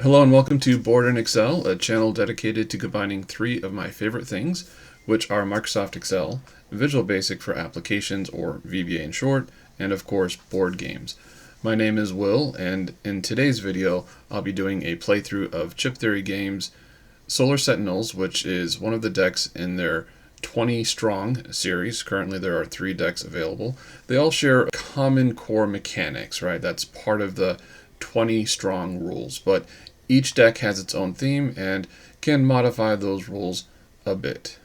Hello and welcome to Board in Excel, a channel dedicated to combining three of my favorite things, which are Microsoft Excel, Visual Basic for applications, or VBA in short, and of course board games. My name is Will, and in today's video I'll be doing a playthrough of Chip Theory Games' Solar Sentinels, which is one of the decks in their 20 strong series. Currently there are 3 decks available. They all share common core mechanics, right? That's part of the 20 strong rules, but each deck has its own theme and can modify those rules a bit.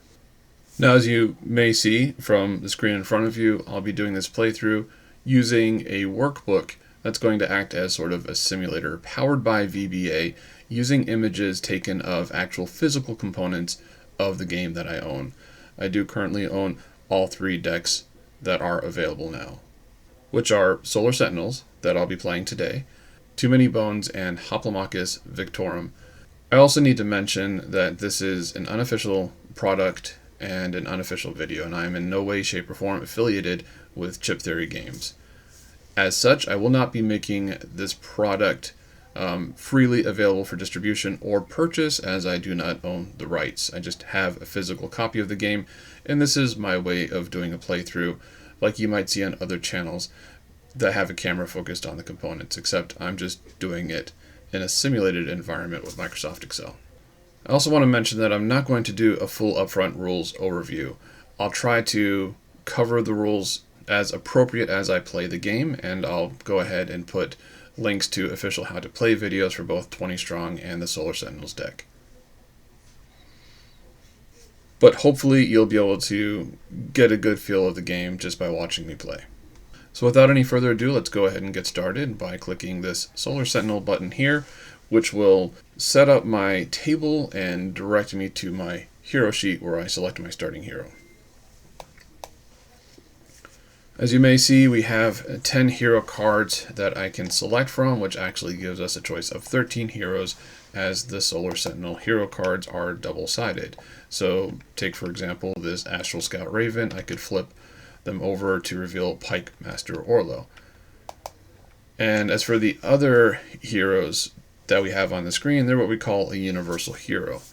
Now, as you may see from the screen in front of you, I'll be doing this playthrough using a workbook that's going to act as sort of a simulator powered by VBA, using images taken of actual physical components of the game that I own. I do currently own all 3 decks that are available now, which are Solar Sentinels, that I'll be playing today, Too Many Bones, and Hoplomachus Victorum. I also need to mention that this is an unofficial product and an unofficial video, and I am in no way, shape, or form affiliated with Chip Theory Games. As such, I will not be making this product freely available for distribution or purchase, as I do not own the rights. I just have a physical copy of the game, and this is my way of doing a playthrough like you might see on other channels that have a camera focused on the components, except I'm just doing it in a simulated environment with Microsoft Excel. I also want to mention that I'm not going to do a full upfront rules overview. I'll try to cover the rules as appropriate as I play the game, and I'll go ahead and put links to official how to play videos for both 20 Strong and the Solar Sentinels deck. But hopefully you'll be able to get a good feel of the game just by watching me play. So without any further ado, let's go ahead and get started by clicking this Solar Sentinel button here, which will set up my table and direct me to my hero sheet where I select my starting hero. As you may see, we have 10 hero cards that I can select from, which actually gives us a choice of 13 heroes, as the Solar Sentinel hero cards are double-sided. So take, for example, this Astral Scout Raven. I could flip them over to reveal Pike Master Orlo. And as for the other heroes that we have on the screen, they're what we call a universal hero,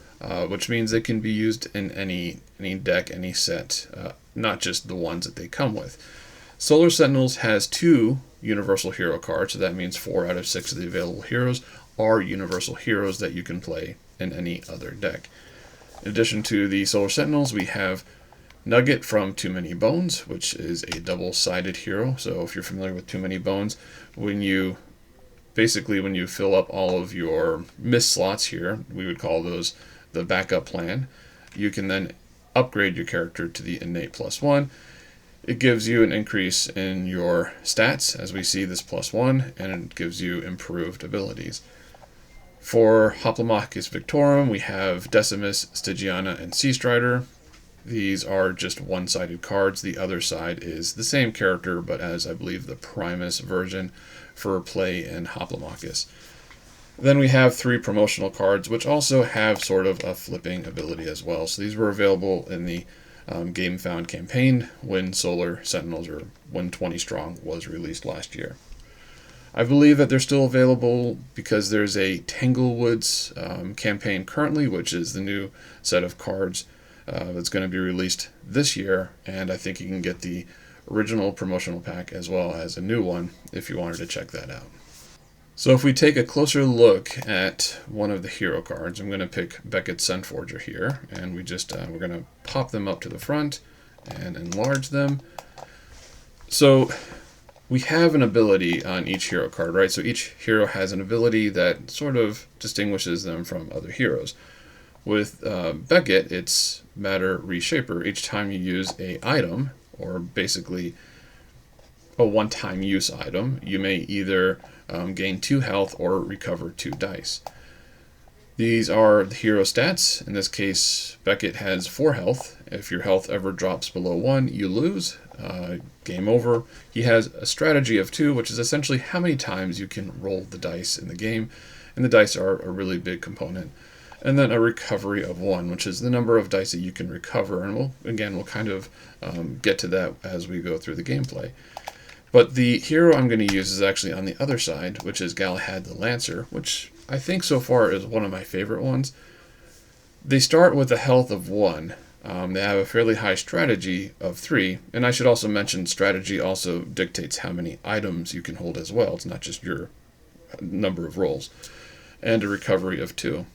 which means they can be used in any deck, any set, not just the ones that they come with. Solar Sentinels has 2 universal hero cards, so that means 4 out of 6 of the available heroes are universal heroes that you can play in any other deck. In addition to the Solar Sentinels, we have Nugget from Too Many Bones, which is a double-sided hero. So if you're familiar with Too Many Bones, when you fill up all of your missed slots here, we would call those the backup plan, you can then upgrade your character to the innate +1. It gives you an increase in your stats, as we see this +1, and it gives you improved abilities. For Hoplomachus Victorum, we have Decimus, Stygiana, and Sea Strider. These are just one-sided cards. The other side is the same character, but as I believe the Primus version for play in Hoplomachus. Then we have 3 promotional cards, which also have sort of a flipping ability as well. So these were available in the Gamefound campaign when Solar Sentinels, or when 20 Strong was released last year. I believe that they're still available because there's a Tanglewoods campaign currently, which is the new set of cards that's going to be released this year, and I think you can get the original promotional pack as well as a new one if you wanted to check that out. So if we take a closer look at one of the hero cards, I'm going to pick Beckett's Sunforger here, and we're going to pop them up to the front and enlarge them. So we have an ability on each hero card, right? So each hero has an ability that sort of distinguishes them from other heroes. With Beckett, it's Matter Reshaper. Each time you use a item, or basically a one-time use item, you may either gain 2 health or recover 2 dice. These are the hero stats. In this case, Beckett has 4 health. If your health ever drops below 1, you lose. Game over. He has a strategy of 2, which is essentially how many times you can roll the dice in the game, and the dice are a really big component. And then a recovery of 1, which is the number of dice that you can recover, and we'll kind of get to that as we go through the gameplay. But the hero I'm going to use is actually on the other side, which is Galahad the Lancer, which I think so far is one of my favorite ones. They start with a health of 1. They have a fairly high strategy of 3, and I should also mention strategy also dictates how many items you can hold as well. It's not just your number of rolls, and a recovery of 2.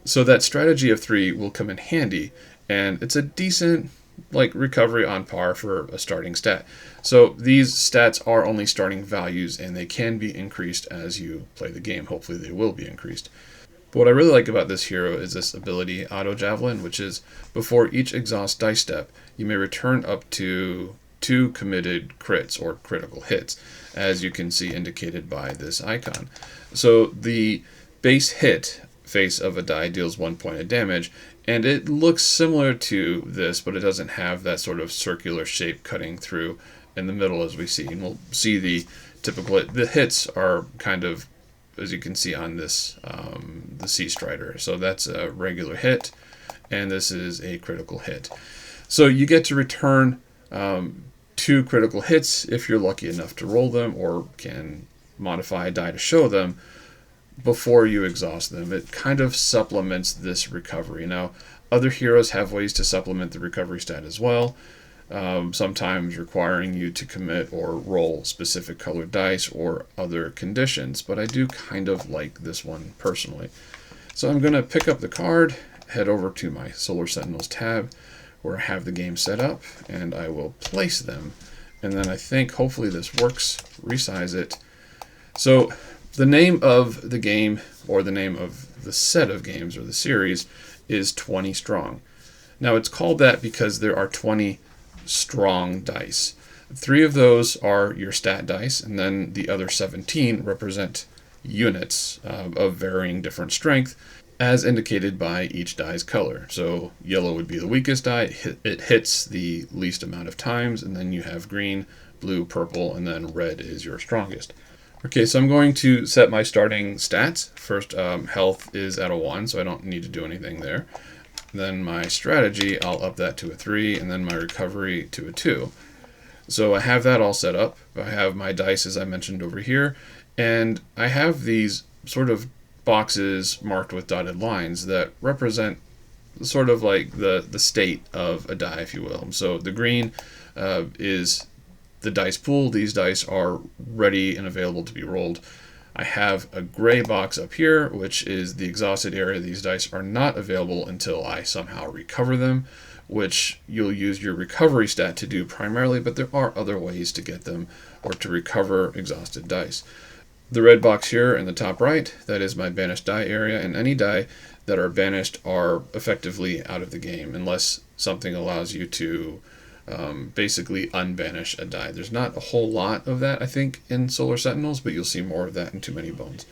So that strategy of 3 will come in handy, and it's a decent recovery on par for a starting stat. So these stats are only starting values, and they can be increased as you play the game. Hopefully they will be increased. But what I really like about this hero is this ability, Auto Javelin, which is before each exhaust dice step, you may return up to 2 committed crits or critical hits, as you can see indicated by this icon. So the base hit face of a die deals 1 point of damage, and it looks similar to this, but it doesn't have that sort of circular shape cutting through in the middle as we see. And we'll see the hits are kind of, as you can see on this, the Sea Strider. So that's a regular hit, and this is a critical hit. So you get to return 2 critical hits if you're lucky enough to roll them, or can modify a die to show them before you exhaust them. It kind of supplements this recovery. Now, other heroes have ways to supplement the recovery stat as well, sometimes requiring you to commit or roll specific colored dice or other conditions, but I do kind of like this one personally. So I'm going to pick up the card, head over to my Solar Sentinels tab where I have the game set up, and I will place them. And then I think hopefully this works, resize it. So the name of the game, or the name of the set of games or the series, is 20 Strong. Now it's called that because there are 20 strong dice. 3 of those are your stat dice, and then the other 17 represent units of varying different strength, as indicated by each die's color. So yellow would be the weakest die, it hits the least amount of times, and then you have green, blue, purple, and then red is your strongest. Okay, so I'm going to set my starting stats. First, health is at a 1, so I don't need to do anything there. Then my strategy, I'll up that to a 3, and then my recovery to a 2. So I have that all set up. I have my dice, as I mentioned, over here, and I have these sort of boxes marked with dotted lines that represent sort of like the state of a die, if you will. So the green is the dice pool. These dice are ready and available to be rolled. I have a gray box up here, which is the exhausted area. These dice are not available until I somehow recover them, which you'll use your recovery stat to do primarily, but there are other ways to get them or to recover exhausted dice. The red box here in the top right, that is my banished die area, and any die that are banished are effectively out of the game unless something allows you to basically unbanish a die. There's not a whole lot of that, I think, in Solar Sentinels, but you'll see more of that in Too Many Bones.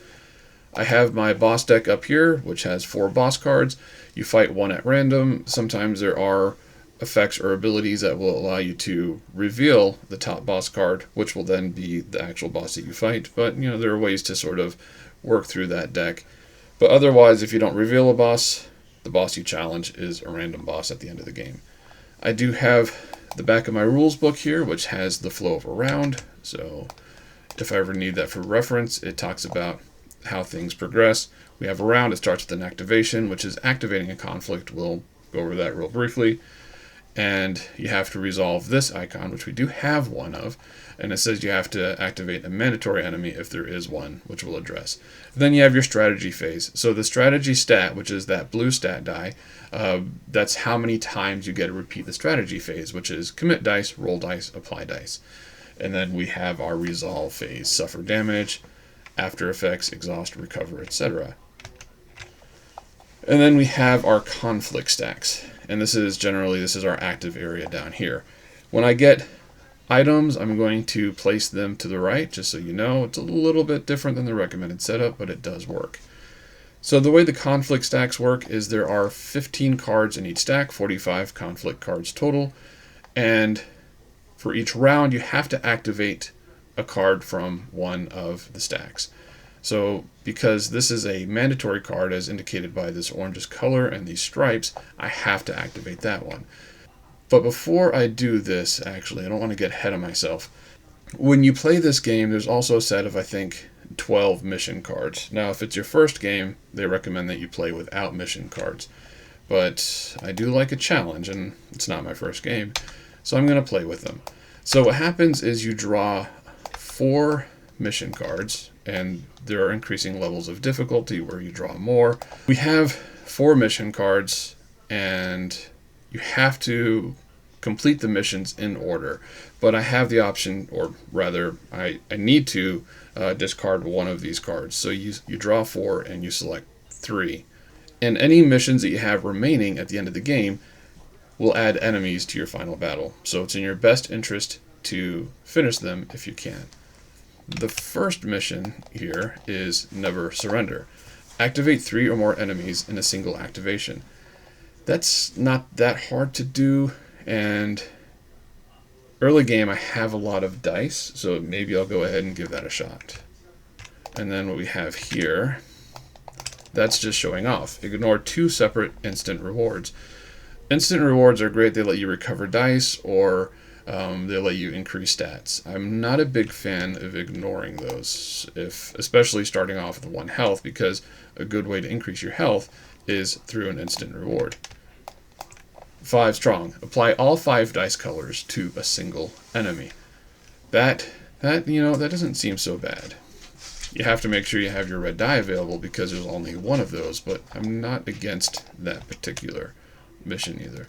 I have my boss deck up here, which has 4 boss cards. You fight 1 at random. Sometimes there are effects or abilities that will allow you to reveal the top boss card, which will then be the actual boss that you fight. But, there are ways to sort of work through that deck. But otherwise, if you don't reveal a boss, the boss you challenge is a random boss at the end of the game. I do have the back of my rules book here, which has the flow of a round. So if I ever need that for reference, it talks about how things progress. We have a round. It starts with an activation, which is activating a conflict. We'll go over that real briefly. And you have to resolve this icon, which we do have one of, and it says you have to activate a mandatory enemy if there is one, which we'll address. Then you have your strategy phase. So the strategy stat, which is that blue stat die, that's how many times you get to repeat the strategy phase, which is commit dice, roll dice, apply dice. And then we have our resolve phase, suffer damage, after effects, exhaust, recover, etc. And then we have our conflict stacks. And this is our active area down here. When I get items, I'm going to place them to the right, just so you know. It's a little bit different than the recommended setup, but it does work. So the way the conflict stacks work is there are 15 cards in each stack, 45 conflict cards total, and for each round you have to activate a card from one of the stacks. So because this is a mandatory card as indicated by this orangish color and these stripes, I have to activate that one. But before I do this, actually, I don't want to get ahead of myself. When you play this game, there's also a set of, I think, 12 mission cards. Now, if it's your first game, they recommend that you play without mission cards. But I do like a challenge, and it's not my first game, so I'm going to play with them. So what happens is you draw 4 mission cards, and there are increasing levels of difficulty where you draw more. We have 4 mission cards, and you have to complete the missions in order. But I have the option, or rather, I need to discard one of these cards. So you draw 4 and you select 3. And any missions that you have remaining at the end of the game will add enemies to your final battle. So it's in your best interest to finish them if you can. The first mission here is Never Surrender. Activate 3 or more enemies in a single activation. That's not that hard to do, and early game I have a lot of dice, so maybe I'll go ahead and give that a shot. And then what we have here, that's just showing off. Ignore 2 separate instant rewards. Instant rewards are great. They let you recover dice, or they let you increase stats. I'm not a big fan of ignoring those, especially starting off with 1 health, because a good way to increase your health is through an instant reward. 5 strong. Apply all 5 dice colors to a single enemy. That doesn't seem so bad. You have to make sure you have your red die available because there's only 1 of those, but I'm not against that particular mission either.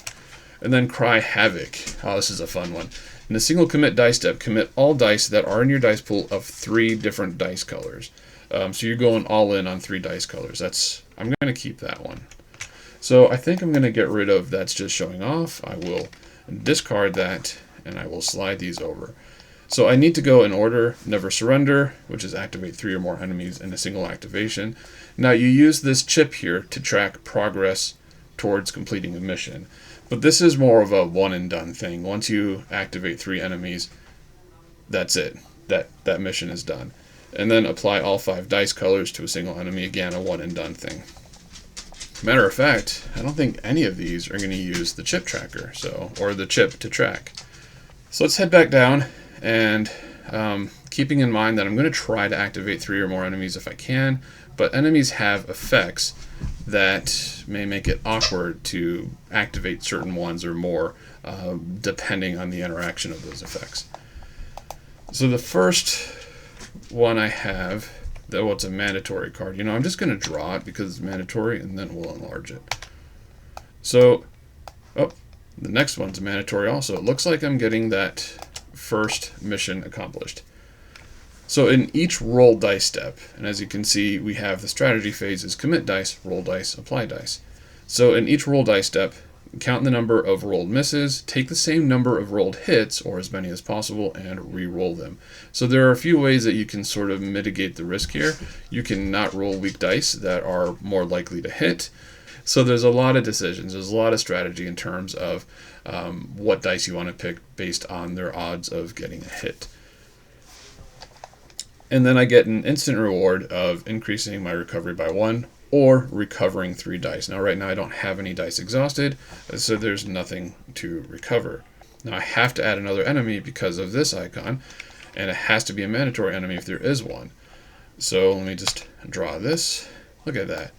And then Cry Havoc. Oh, this is a fun one. In a single commit dice step, commit all dice that are in your dice pool of 3 different dice colors. So you're going all in on 3 dice colors. I'm going to keep that one. So I think I'm going to get rid of that's just showing off. I will discard that, and I will slide these over. So I need to go in order. Never Surrender, which is activate 3 or more enemies in a single activation. Now you use this chip here to track progress towards completing a mission. But this is more of a one and done thing. Once you activate 3 enemies, that's it. That mission is done. And then apply all 5 dice colors to a single enemy. Again, a one and done thing. Matter of fact, I don't think any of these are going to use the chip tracker, or the chip to track. So let's head back down, and keeping in mind that I'm going to try to activate 3 or more enemies if I can, but enemies have effects that may make it awkward to activate certain ones or more, depending on the interaction of those effects. So the first one I have, though it's a mandatory card, I'm just going to draw it because it's mandatory, and then we'll enlarge it. So, the next one's mandatory also. It looks like I'm getting that first mission accomplished. So in each roll dice step, and as you can see, we have the strategy phases: commit dice, roll dice, apply dice. So in each roll dice step, count the number of rolled misses, take the same number of rolled hits, or as many as possible, and re-roll them. So there are a few ways that you can sort of mitigate the risk here. You can not roll weak dice that are more likely to hit. So there's a lot of decisions. There's a lot of strategy in terms of what dice you want to pick based on their odds of getting a hit. And then I get an instant reward of increasing my recovery by 1, or recovering 3 dice. Now right now I don't have any dice exhausted, so there's nothing to recover. Now I have to add another enemy because of this icon, and it has to be a mandatory enemy if there is one. So let me just draw this. Look at that.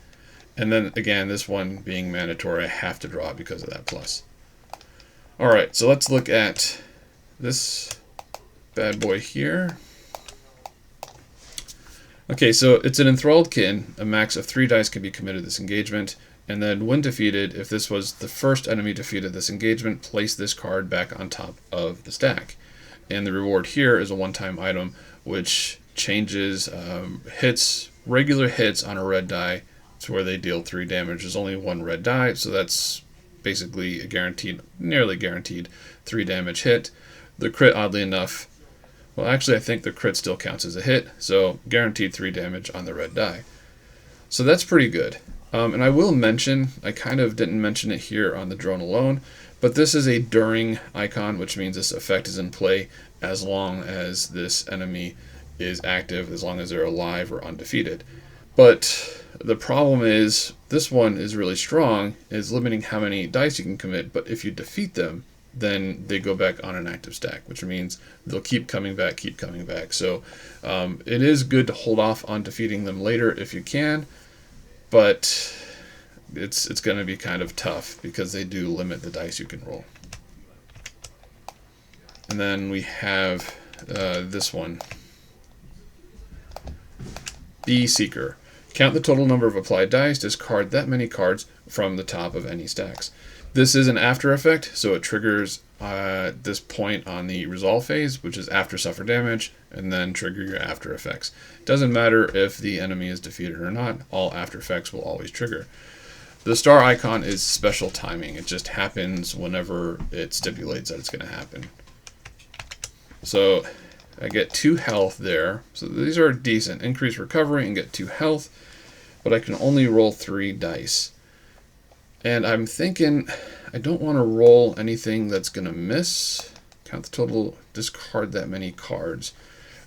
And then again, this one being mandatory, I have to draw it because of that plus. Alright, so let's look at this bad boy here. Okay, so it's an enthralled kin. A max of 3 dice can be committed to this engagement. And then when defeated, if this was the first enemy defeated this engagement, place this card back on top of the stack. And the reward here is a one-time item, which changes regular hits on a red die to where they deal 3 damage. There's only 1 red die, so that's basically a nearly guaranteed 3 damage hit. The crit, oddly enough, well, actually, I think the crit still counts as a hit, so guaranteed 3 damage on the red die. So that's pretty good. And I will mention, I kind of didn't mention it here on the drone alone, but this is a during icon, which means this effect is in play as long as this enemy is active, as long as they're alive or undefeated. But the problem is, this one is really strong, is limiting how many dice you can commit, but if you defeat them, then they go back on an active stack, which means they'll keep coming back, keep coming back. So it is good to hold off on defeating them later if you can, but it's going to be kind of tough because they do limit the dice you can roll. And then we have this one, Beeseeker. Count the total number of applied dice, discard that many cards from the top of any stacks. This is an after effect, so it triggers this point on the resolve phase, which is after suffer damage, and then trigger your after effects. It doesn't matter if the enemy is defeated or not, all after effects will always trigger. The star icon is special timing. It just happens whenever it stipulates that it's going to happen. So I get 2 health there. So these are decent. Increase recovery and get 2 health, but I can only roll 3 dice. And I'm thinking I don't want to roll anything that's going to miss. Count the total, discard that many cards.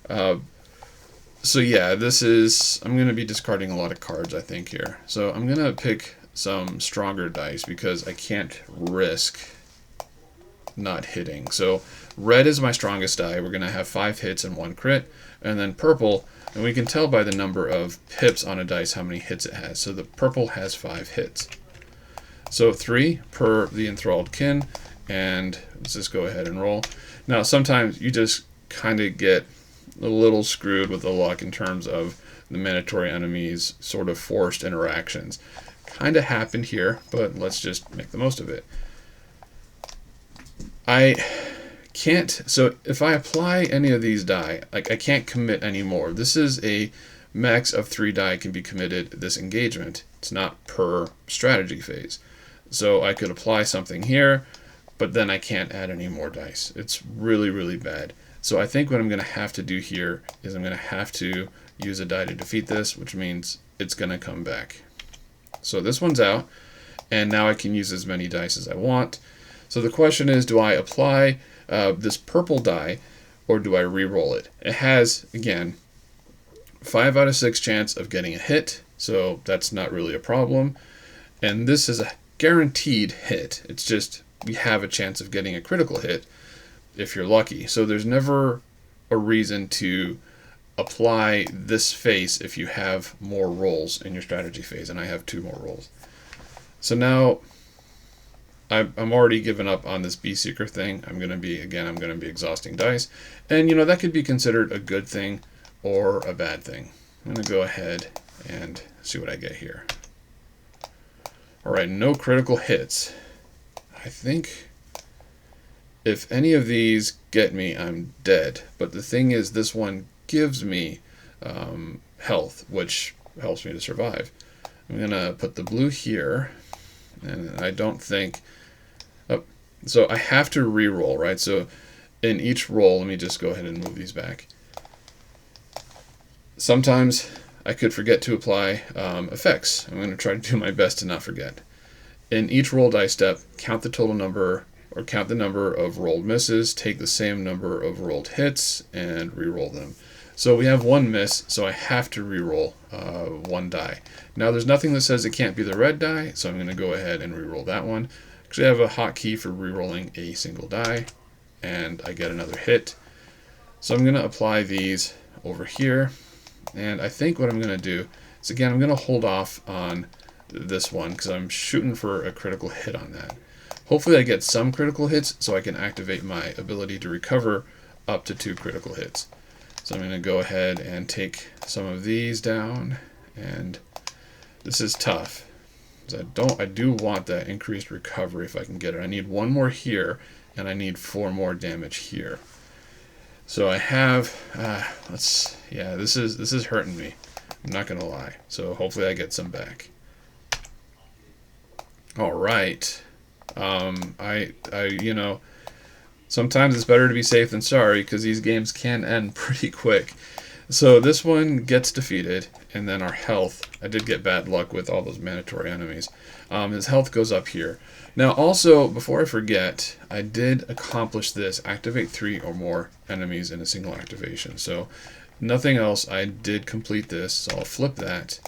So yeah, I'm going to be discarding a lot of cards, I think, here. So I'm going to pick some stronger dice because I can't risk not hitting. So red is my strongest die. We're going to have 5 hits and 1 crit. And then purple, and we can tell by the number of pips on a dice how many hits it has. So the purple has 5 hits. So 3 per the enthralled kin, and let's just go ahead and roll. Now sometimes you just kind of get a little screwed with the luck in terms of the mandatory enemies sort of forced interactions. Kind of happened here, but let's just make the most of it. I can't, so if I apply any of these die, like I can't commit anymore. This is a max of 3 die can be committed this engagement. It's not per strategy phase. So I could apply something here, but then I can't add any more dice. It's really, really bad. So I think what I'm going to have to do here is I'm going to have to use a die to defeat this, which means it's going to come back. So this one's out, and now I can use as many dice as I want. So the question is, do I apply this purple die, or do I re-roll it? It has, again, 5 out of 6 chance of getting a hit, so that's not really a problem. And this is a guaranteed hit. It's just we have a chance of getting a critical hit if you're lucky. So there's never a reason to apply this face if you have more rolls in your strategy phase, and I have 2 more rolls. So now I'm already given up on this Beeseeker thing. I'm going to be exhausting dice, and that could be considered a good thing or a bad thing. I'm going to go ahead and see what I get here. Alright, no critical hits. I think if any of these get me, I'm dead. But the thing is, this one gives me health, which helps me to survive. I'm going to put the blue here, and I don't think... Oh, so I have to re-roll, right? So in each roll, let me just go ahead and move these back. Sometimes I could forget to apply effects. I'm going to try to do my best to not forget. In each roll die step, count the total number, or count the number of rolled misses, take the same number of rolled hits, and re-roll them. So we have 1 miss, so I have to re-roll 1 die. Now there's nothing that says it can't be the red die, so I'm going to go ahead and re-roll that one. Actually, I have a hotkey for re-rolling a single die, and I get another hit. So I'm going to apply these over here. And I think what I'm going to do is, again, I'm going to hold off on this one because I'm shooting for a critical hit on that. Hopefully I get some critical hits so I can activate my ability to recover up to 2 critical hits. So I'm going to go ahead and take some of these down, and this is tough. I do want that increased recovery if I can get it. I need 1 more here, and I need 4 more damage here. So I have, this is hurting me. I'm not gonna lie. So hopefully I get some back. All right. Sometimes it's better to be safe than sorry because these games can end pretty quick. So this one gets defeated, and then our health. I did get bad luck with all those mandatory enemies. His health goes up here. Now also, before I forget, I did accomplish this, activate 3 or more enemies in a single activation. So nothing else, I did complete this, so I'll flip that.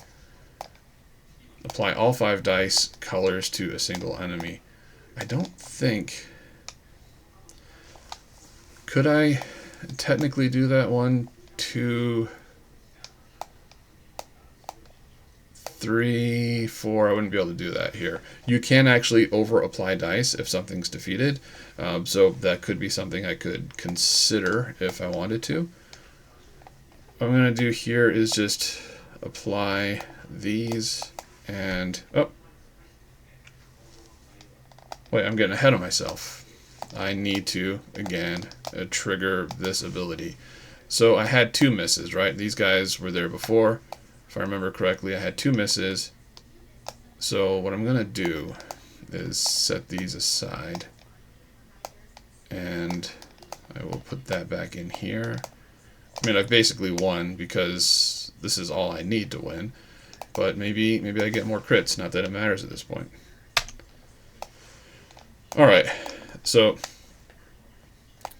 Apply all 5 dice colors to a single enemy. I don't think Could I technically do that? 1, 2, 3, 4. I wouldn't be able to do that here. You can actually over apply dice if something's defeated, so that could be something I could consider if I wanted to. What I'm going to do here is just apply these and wait, I'm getting ahead of myself. I need to again trigger this ability. So I had 2 misses, right? These guys were there before. If I remember correctly, I had 2 misses. So what I'm going to do is set these aside. And I will put that back in here. I mean, I've basically won because this is all I need to win. But maybe I get more crits, not that it matters at this point. Alright, so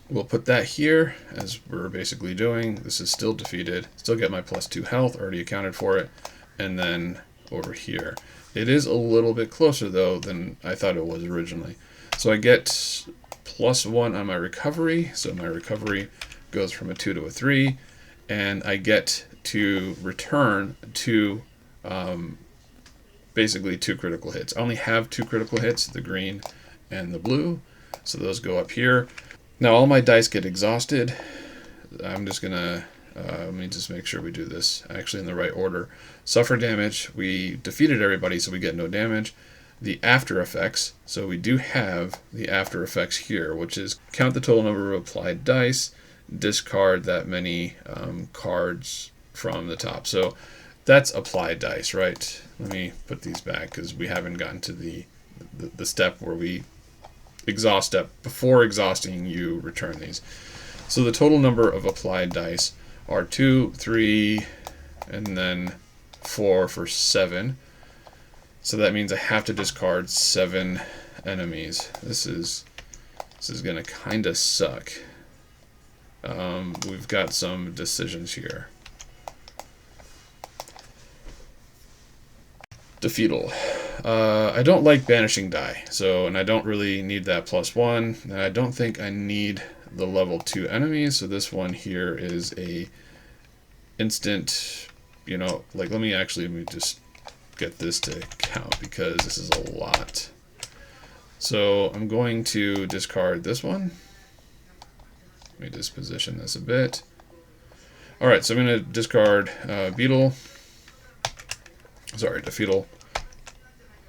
we'll put that here, as we're basically doing. This is still defeated. Still get my +2 health, already accounted for it. And then over here. It is a little bit closer, though, than I thought it was originally. So I get +1 on my recovery. So my recovery goes from a 2 to a 3. And I get to return to basically 2 critical hits. I only have 2 critical hits, the green and the blue. So those go up here. Now all my dice get exhausted. I'm just gonna let me just make sure we do this actually in the right order. Suffer damage. We defeated everybody, so we get no damage. The after effects. So we do have the after effects here, which is count the total number of applied dice, discard that many cards from the top. So that's applied dice, right? Let me put these back because we haven't gotten to the step where we exhaust step. Before exhausting, you return these. So the total number of applied dice are 2, 3, and then 4 for 7. So that means I have to discard 7 enemies. This is gonna kind of suck. We've got some decisions here. Defeatal. I don't like banishing die, and I don't really need that +1, and I don't think I need the level 2 enemies, so this one here is a instant, like let me just get this to count because this is a lot. So I'm going to discard this one. Let me just position this a bit. Alright, so I'm going to discard Defeatal.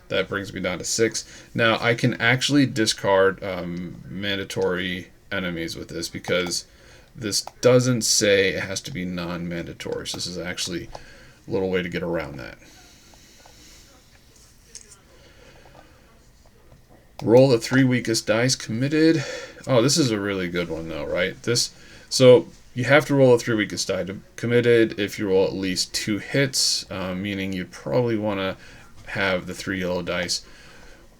That brings me down to 6. Now I can actually discard mandatory enemies with this because this doesn't say it has to be non-mandatory. So this is actually a little way to get around that. Roll the 3 weakest dice committed. Oh, this is a really good one though, right? So you have to roll a 3 weakest die committed if you roll at least 2 hits, meaning you'd probably want to have the 3 yellow dice.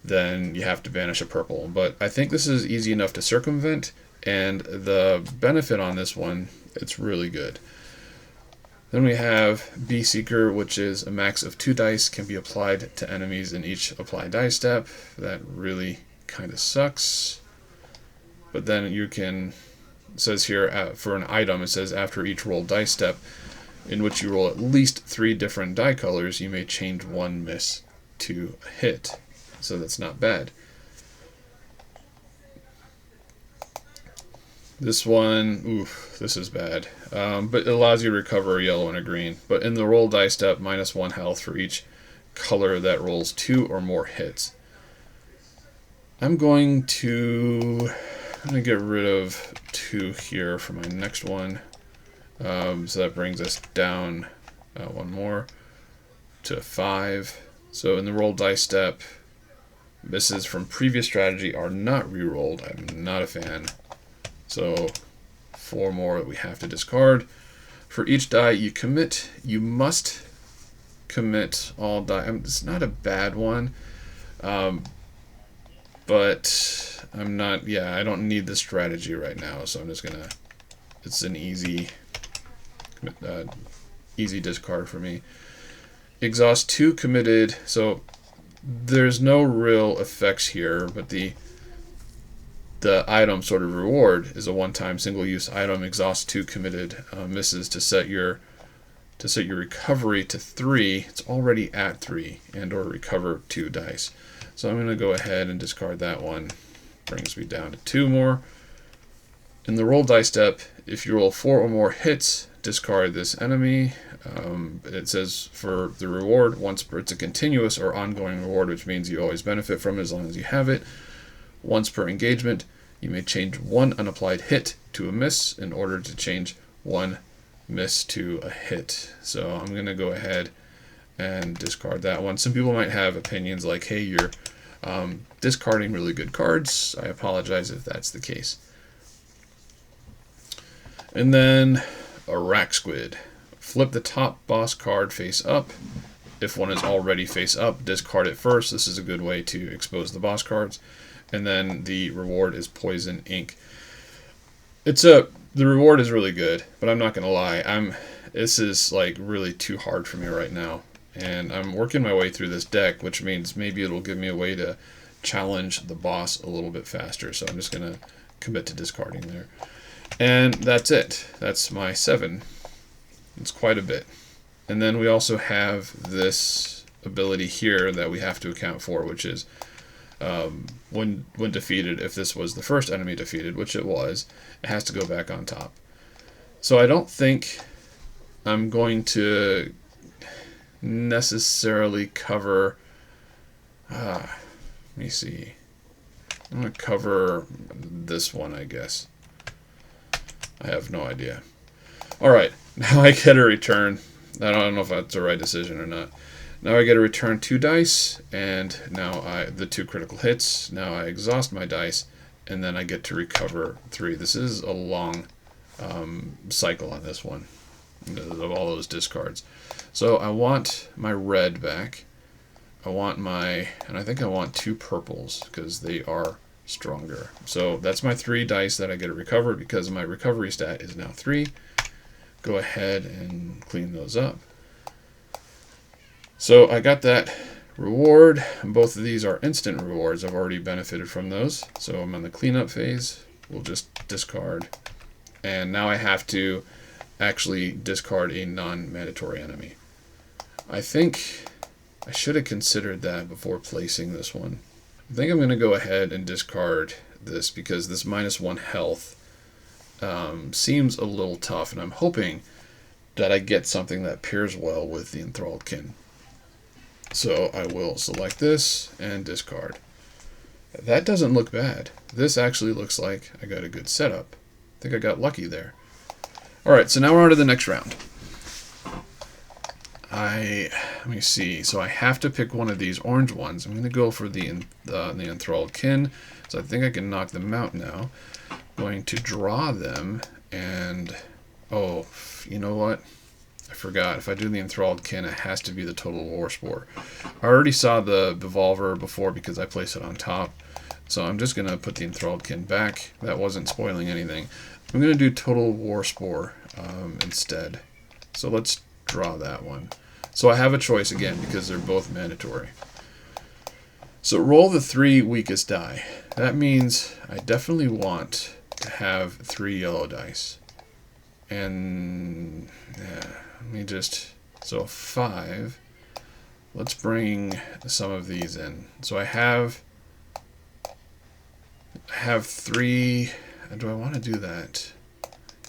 Then you have to banish a purple. But I think this is easy enough to circumvent, and the benefit on this one, it's really good. Then we have Beeseeker, which is a max of 2 dice can be applied to enemies in each apply dice step. That really kind of sucks. But then you can, it says here for an item, it says after each roll dice step, in which you roll at least 3 different die colors, you may change 1 miss to a hit. So that's not bad. This one, oof, this is bad. But it allows you to recover a yellow and a green. But in the roll die step, -1 health for each color that rolls 2 or more hits. I'm going to get rid of 2 here for my next one. So that brings us down 1 more to 5. So in the roll dice step, misses from previous strategy are not re-rolled. I'm not a fan. So 4 more that we have to discard. For each die you commit, you must commit all die. It's not a bad one, but I'm not. Yeah, I don't need the strategy right now, so I'm just gonna. It's an easy discard for me. Exhaust 2 committed. So there's no real effects here, but the item sort of reward is a one-time single-use item. Exhaust 2 committed misses to set your recovery to 3. It's already at 3, and or recover 2 dice. So I'm going to go ahead and discard that one. Brings me down to 2 more. In the roll dice step, if you roll 4 or more hits, discard this enemy. It says for the reward, it's a continuous or ongoing reward, which means you always benefit from it as long as you have it. Once per engagement, you may change 1 unapplied hit to a miss in order to change 1 miss to a hit. So I'm going to go ahead and discard that one. Some people might have opinions like, hey, you're discarding really good cards. I apologize if that's the case. And then a rack squid. Flip the top boss card face up. If one is already face up, discard it first. This is a good way to expose the boss cards. And then the reward is poison ink. The reward is really good, but I'm not gonna lie. This is like really too hard for me right now, and I'm working my way through this deck, which means maybe it'll give me a way to challenge the boss a little bit faster. So I'm just gonna commit to discarding there, and that's it. That's my 7. It's quite a bit. And then we also have this ability here that we have to account for, which is when defeated, if this was the first enemy defeated, which it was, it has to go back on top. So I don't think I'm going to necessarily cover, let me see, I'm going to cover this one, I guess. I have no idea. Alright, now I get a return. I don't know if that's the right decision or not. Now I get to return 2 dice, and now the 2 critical hits. Now I exhaust my dice, and then I get to recover 3. This is a long cycle on this one, of all those discards. So I want my red back. and I think I want 2 purples, because they are stronger. So that's my 3 dice that I get to recover, because my recovery stat is now 3. Go ahead and clean those up. So I got that reward. Both of these are instant rewards. I've already benefited from those. So I'm on the cleanup phase. We'll just discard. And now I have to actually discard a non-mandatory enemy. I think I should have considered that before placing this one. I think I'm going to go ahead and discard this, because this -1 health seems a little tough, and I'm hoping that I get something that pairs well with the Enthralled Kin. So I will select this and discard. That doesn't look bad. This actually looks like I got a good setup. I think I got lucky there. Alright, so now we're on to the next round. Let me see. So I have to pick one of these orange ones. I'm going to go for the Enthralled Kin. So I think I can knock them out now. Going to draw them, and oh, you know what? I forgot. If I do the Enthralled Kin, it has to be the Total War Spore. I already saw the Devolver before because I placed it on top. So I'm just going to put the Enthralled Kin back. That wasn't spoiling anything. I'm going to do Total War Spore instead. So let's draw that one. So I have a choice again because they're both mandatory. So roll the 3 weakest die. That means I definitely want to have 3 yellow dice. And let me just, so 5. Let's bring some of these in. So I have 3. Do I want to do that?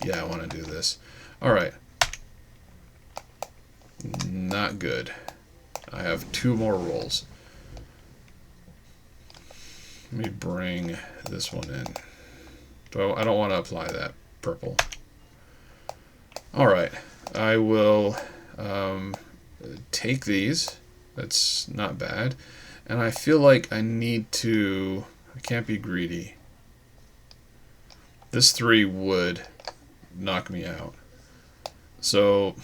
Yeah, I want to do this. All right. Not good. I have 2 more rolls. Let me bring this one in. I don't want to apply that purple. Alright, I will take these. That's not bad. And I feel like I can't be greedy. This 3 would knock me out. So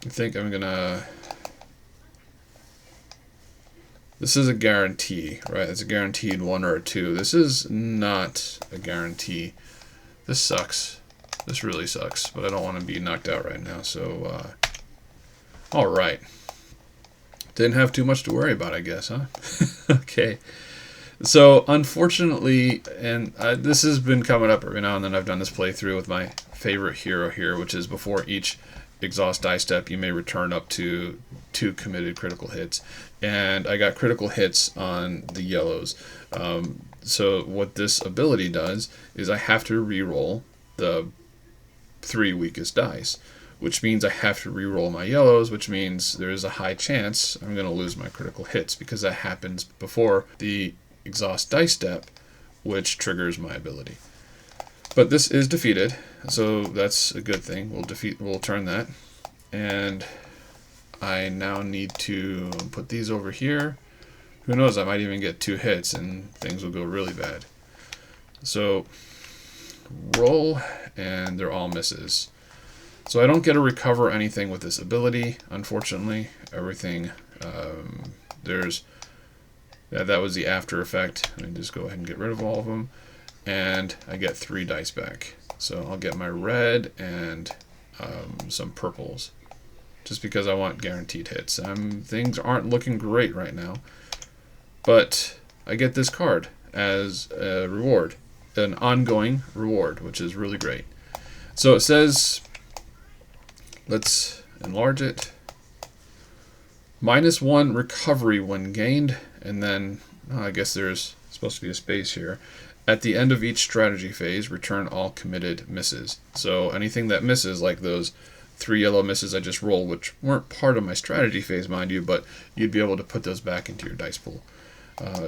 I think I'm gonna... This is a guarantee, right? It's a guaranteed 1 or a 2. This is not a guarantee. This sucks. This really sucks, but I don't want to be knocked out right now, so... Alright. Didn't have too much to worry about, I guess, huh? Okay. So, unfortunately, and this has been coming up every now and then, I've done this playthrough with my favorite hero here, which is before each exhaust die step, you may return up to 2 committed critical hits. And I got critical hits on the yellows. So what this ability does is I have to re-roll the 3 weakest dice, which means I have to re-roll my yellows, which means there is a high chance I'm going to lose my critical hits because that happens before the exhaust dice step, which triggers my ability. But this is defeated, so that's a good thing. We'll turn that. And I now need to put these over here. Who knows, I might even get 2 hits and things will go really bad. So roll, and they're all misses. So I don't get to recover anything with this ability, unfortunately. Everything, that was the after effect. Let me just go ahead and get rid of all of them. And I get 3 dice back. So I'll get my red and some purples, just because I want guaranteed hits. Things aren't looking great right now, but I get this card as a reward, an ongoing reward, which is really great. So it says, let's enlarge it, -1 recovery when gained, and then I guess there's supposed to be a space here. At the end of each strategy phase, return all committed misses. So anything that misses, like those 3 yellow misses I just rolled, which weren't part of my strategy phase, mind you, but you'd be able to put those back into your dice pool.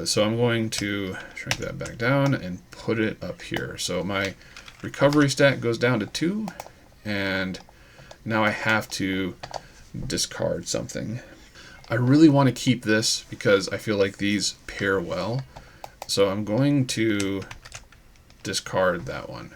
So I'm going to shrink that back down and put it up here. So my recovery stat goes down to 2, and now I have to discard something. I really want to keep this because I feel like these pair well. So I'm going to discard that one.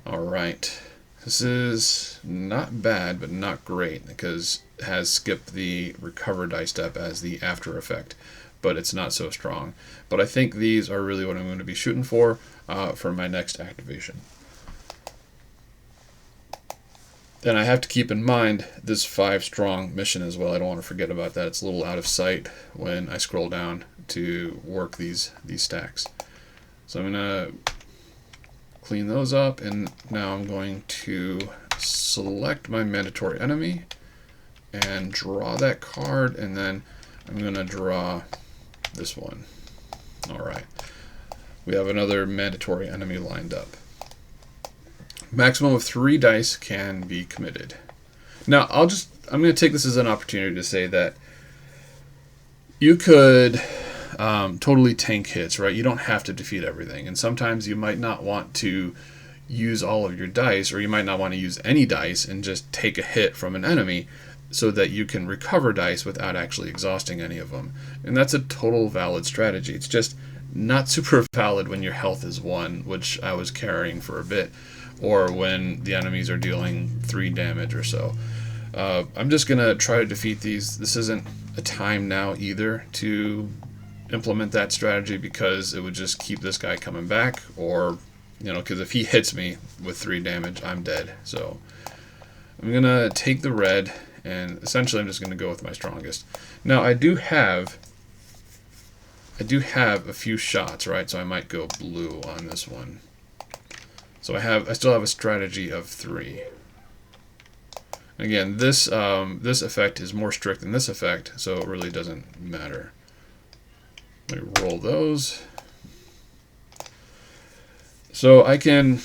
Alright. This is not bad, but not great, because it has skipped the recover die step as the after effect, but it's not so strong. But I think these are really what I'm going to be shooting for my next activation. And I have to keep in mind this 5 strong mission as well. I don't want to forget about that. It's a little out of sight when I scroll down to work these stacks. So I'm going to clean those up, and now I'm going to select my mandatory enemy and draw that card, and then I'm going to draw this one. Alright. We have another mandatory enemy lined up. Maximum of 3 dice can be committed. Now, I'm going to take this as an opportunity to say that you could totally tank hits, right? You don't have to defeat everything, and sometimes you might not want to use all of your dice, or you might not want to use any dice and just take a hit from an enemy so that you can recover dice without actually exhausting any of them. And that's a total valid strategy. It's just not super valid when your health is 1, which I was carrying for a bit, or when the enemies are dealing 3 damage or so. I'm just going to try to defeat these. This isn't a time now either to implement that strategy, because it would just keep this guy coming back, or, because if he hits me with 3 damage, I'm dead. So I'm going to take the red, and essentially I'm just going to go with my strongest. Now I do have a few shots, right? So I might go blue on this one. So I still have a strategy of 3. Again, this effect is more strict than this effect, so it really doesn't matter. Let me roll those. So I can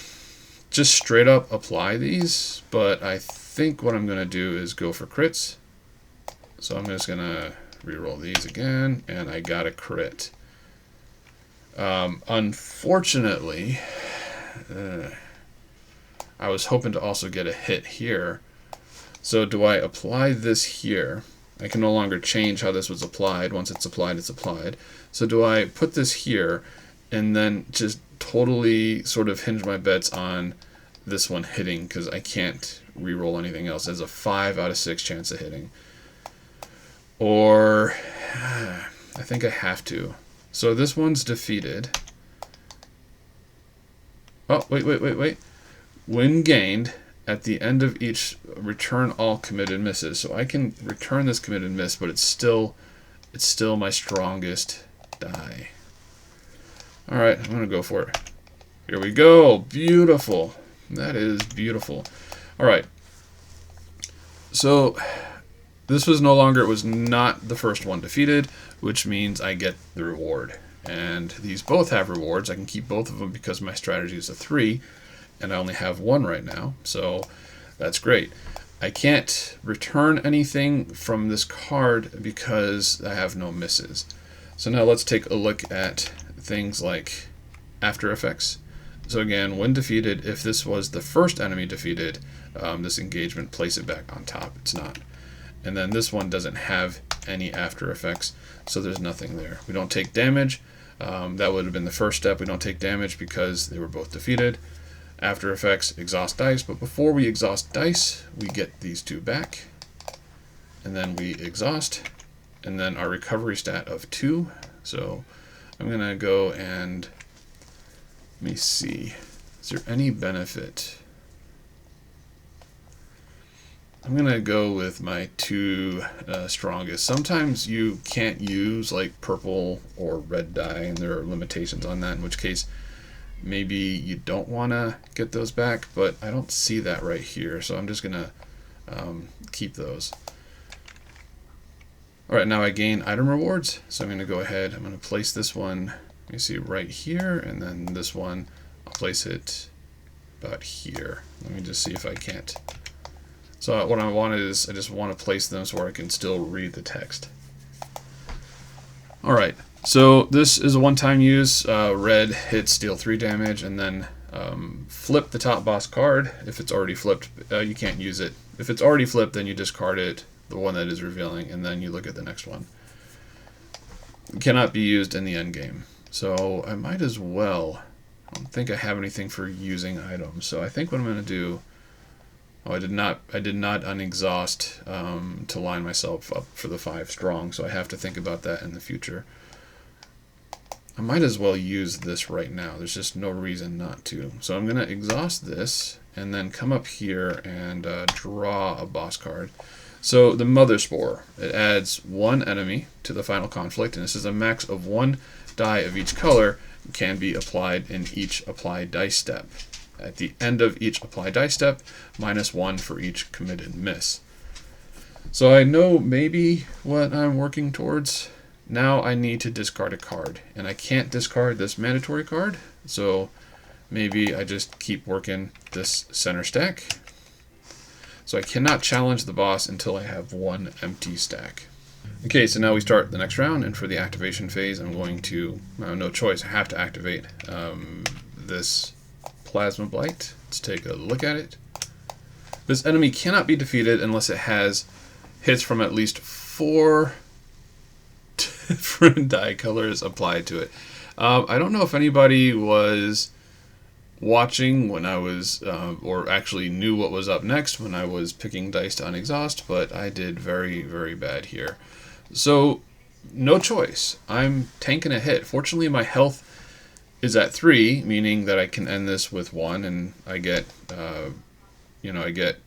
just straight up apply these, but I think what I'm going to do is go for crits. So I'm just going to re-roll these again, and I got a crit. Unfortunately, I was hoping to also get a hit here. So do I apply this here? I can no longer change how this was applied. Once it's applied, it's applied. So do I put this here and then just totally sort of hinge my bets on this one hitting, because I can't re-roll anything else? There's a 5 out of 6 chance of hitting. Or I think I have to. So this one's defeated. Oh, wait. When gained, at the end of each return all committed misses. So I can return this committed miss, but it's still my strongest die. Alright, I'm going to go for it. Here we go. Beautiful. That is beautiful. Alright. So this was no longer, it was not the first one defeated, which means I get the reward. And these both have rewards. I can keep both of them because my strategy is a 3, and I only have 1 right now. So that's great. I can't return anything from this card because I have no misses. So now let's take a look at things like after effects. So again, when defeated, if this was the first enemy defeated, this engagement, place it back on top. It's not. And then this one doesn't have any after effects, so there's nothing there. We don't take damage. That would have been the first step. We don't take damage because they were both defeated. After effects, exhaust dice, but before we exhaust dice, we get these 2 back, and then we exhaust, and then our recovery stat of 2. So I'm gonna go and let me see, is there any benefit? I'm gonna go with my 2 strongest. Sometimes you can't use like purple or red die, and there are limitations on that, in which case maybe you don't want to get those back, but I don't see that right here, so I'm just gonna keep those. Alright, now I gain item rewards, so I'm gonna go ahead, I'm gonna place this one, you see right here, and then this one, I'll place it about here. Let me just see if I can't. So what I want is, I just want to place them so I can still read the text. Alright, so this is a one-time use. Red hits deal 3 damage, and then flip the top boss card. If it's already flipped, you can't use it. If it's already flipped, then you discard it, the one that is revealing, and then you look at the next one. It cannot be used in the end game. So I might as well. I don't think I have anything for using items. So I think what I'm going to do. Oh, I did not unexhaust to line myself up for the 5 strong. So I have to think about that in the future. I might as well use this right now. There's just no reason not to. So I'm going to exhaust this and then come up here and draw a boss card. So the Mother Spore, it adds 1 enemy to the final conflict, and this is a max of 1 die of each color can be applied in each apply dice step. At the end of each apply dice step, -1 for each committed miss. So I know maybe what I'm working towards. Now I need to discard a card, and I can't discard this mandatory card, so maybe I just keep working this center stack. So I cannot challenge the boss until I have 1 empty stack. Okay, so now we start the next round, and for the activation phase, I'm going to, no choice, I have to activate this Plasma Blight. Let's take a look at it. This enemy cannot be defeated unless it has hits from at least 4 different die colors applied to it. I don't know if anybody was watching when I was, or actually knew what was up next when I was picking dice to unexhaust, but I did very, very bad here. So, no choice. I'm tanking a hit. Fortunately, my health is at 3, meaning that I can end this with 1, and I get, I get,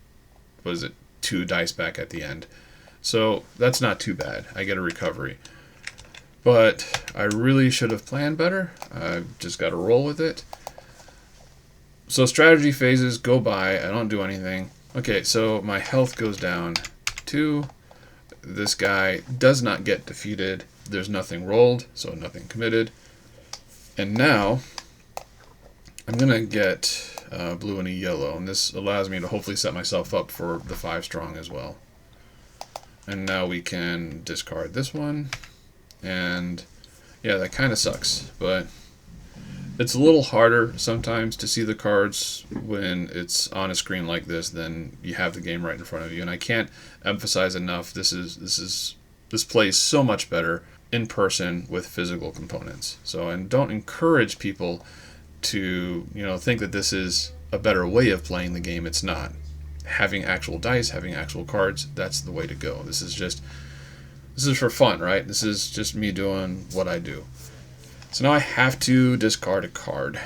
what is it, 2 dice back at the end. So, that's not too bad. I get a recovery. But I really should have planned better. I've just got to roll with it. So strategy phases go by. I don't do anything. Okay, so my health goes down 2. This guy does not get defeated. There's nothing rolled, so nothing committed. And now I'm going to get blue and a yellow. And this allows me to hopefully set myself up for the 5 strong as well. And now we can discard this one. And yeah, that kind of sucks, but it's a little harder sometimes to see the cards when it's on a screen like this than you have the game right in front of you. And I can't emphasize enough, this plays so much better in person with physical components. So, and don't encourage people to, think that this is a better way of playing the game. It's not. Having actual dice, having actual cards, that's the way to go. This is for fun, right? This is just me doing what I do. So now I have to discard a card.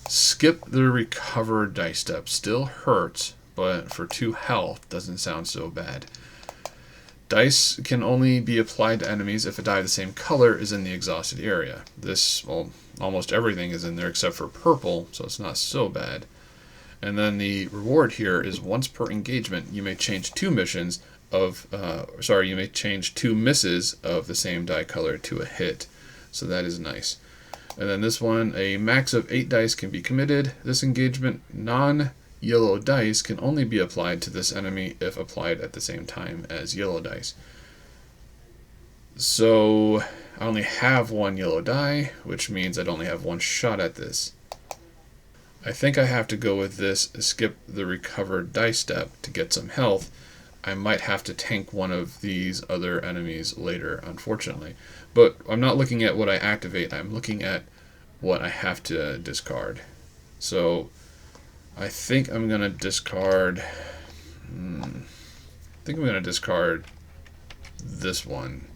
Skip the recover dice step. Still hurts, but for 2 health doesn't sound so bad. Dice can only be applied to enemies if a die of the same color is in the exhausted area. This, well, almost everything is in there except for purple, so it's not so bad. And then the reward here is once per engagement, you may change 2 missions of, you may change 2 misses of the same die color to a hit. So that is nice. And then this one, a max of 8 dice can be committed. This engagement, non-yellow dice can only be applied to this enemy if applied at the same time as yellow dice. So I only have 1 yellow die, which means I'd only have 1 shot at this. I think I have to go with this, skip the recovered dice step to get some health. I might have to tank one of these other enemies later, unfortunately. But I'm not looking at what I activate, I'm looking at what I have to discard. So I think I'm going to discard... this one.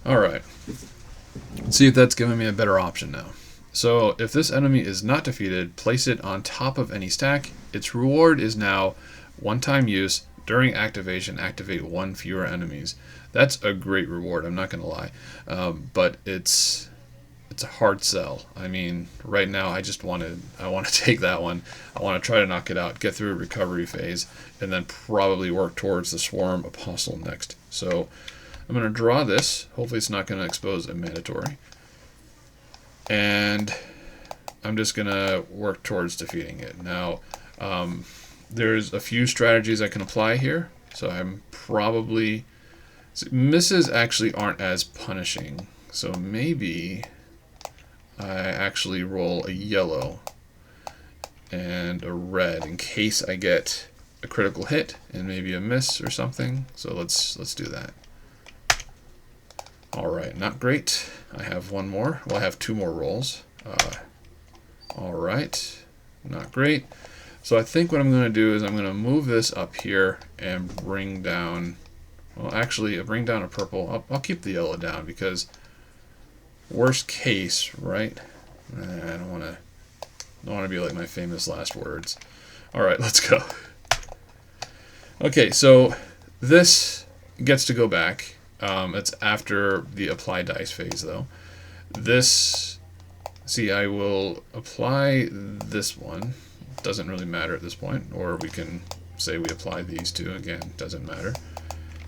Alright. Let's see if that's giving me a better option now. So if this enemy is not defeated, place it on top of any stack. Its reward is now one-time use. During activation, activate 1 fewer enemies. That's a great reward, I'm not going to lie. But it's a hard sell. I mean, right now I want to take that one. I want to try to knock it out, get through a recovery phase, and then probably work towards the Swarm Apostle next. So I'm going to draw this. Hopefully it's not going to expose a mandatory. And I'm just going to work towards defeating it. Now, there's a few strategies I can apply here. So I'm probably... misses actually aren't as punishing. So maybe I actually roll a yellow and a red in case I get a critical hit and maybe a miss or something. So let's do that. Alright, not great. I have 1 more. Well, I have 2 more rolls. Alright, not great. So I think what I'm going to do is I'm going to move this up here and bring down... well, actually, bring down a purple. I'll keep the yellow down because worst case, right? I don't want to be like my famous last words. Alright, let's go. Okay, so this gets to go back. It's after the apply dice phase, though. This, see, I will apply this one. Doesn't really matter at this point. Or we can say we apply these two. Again, doesn't matter.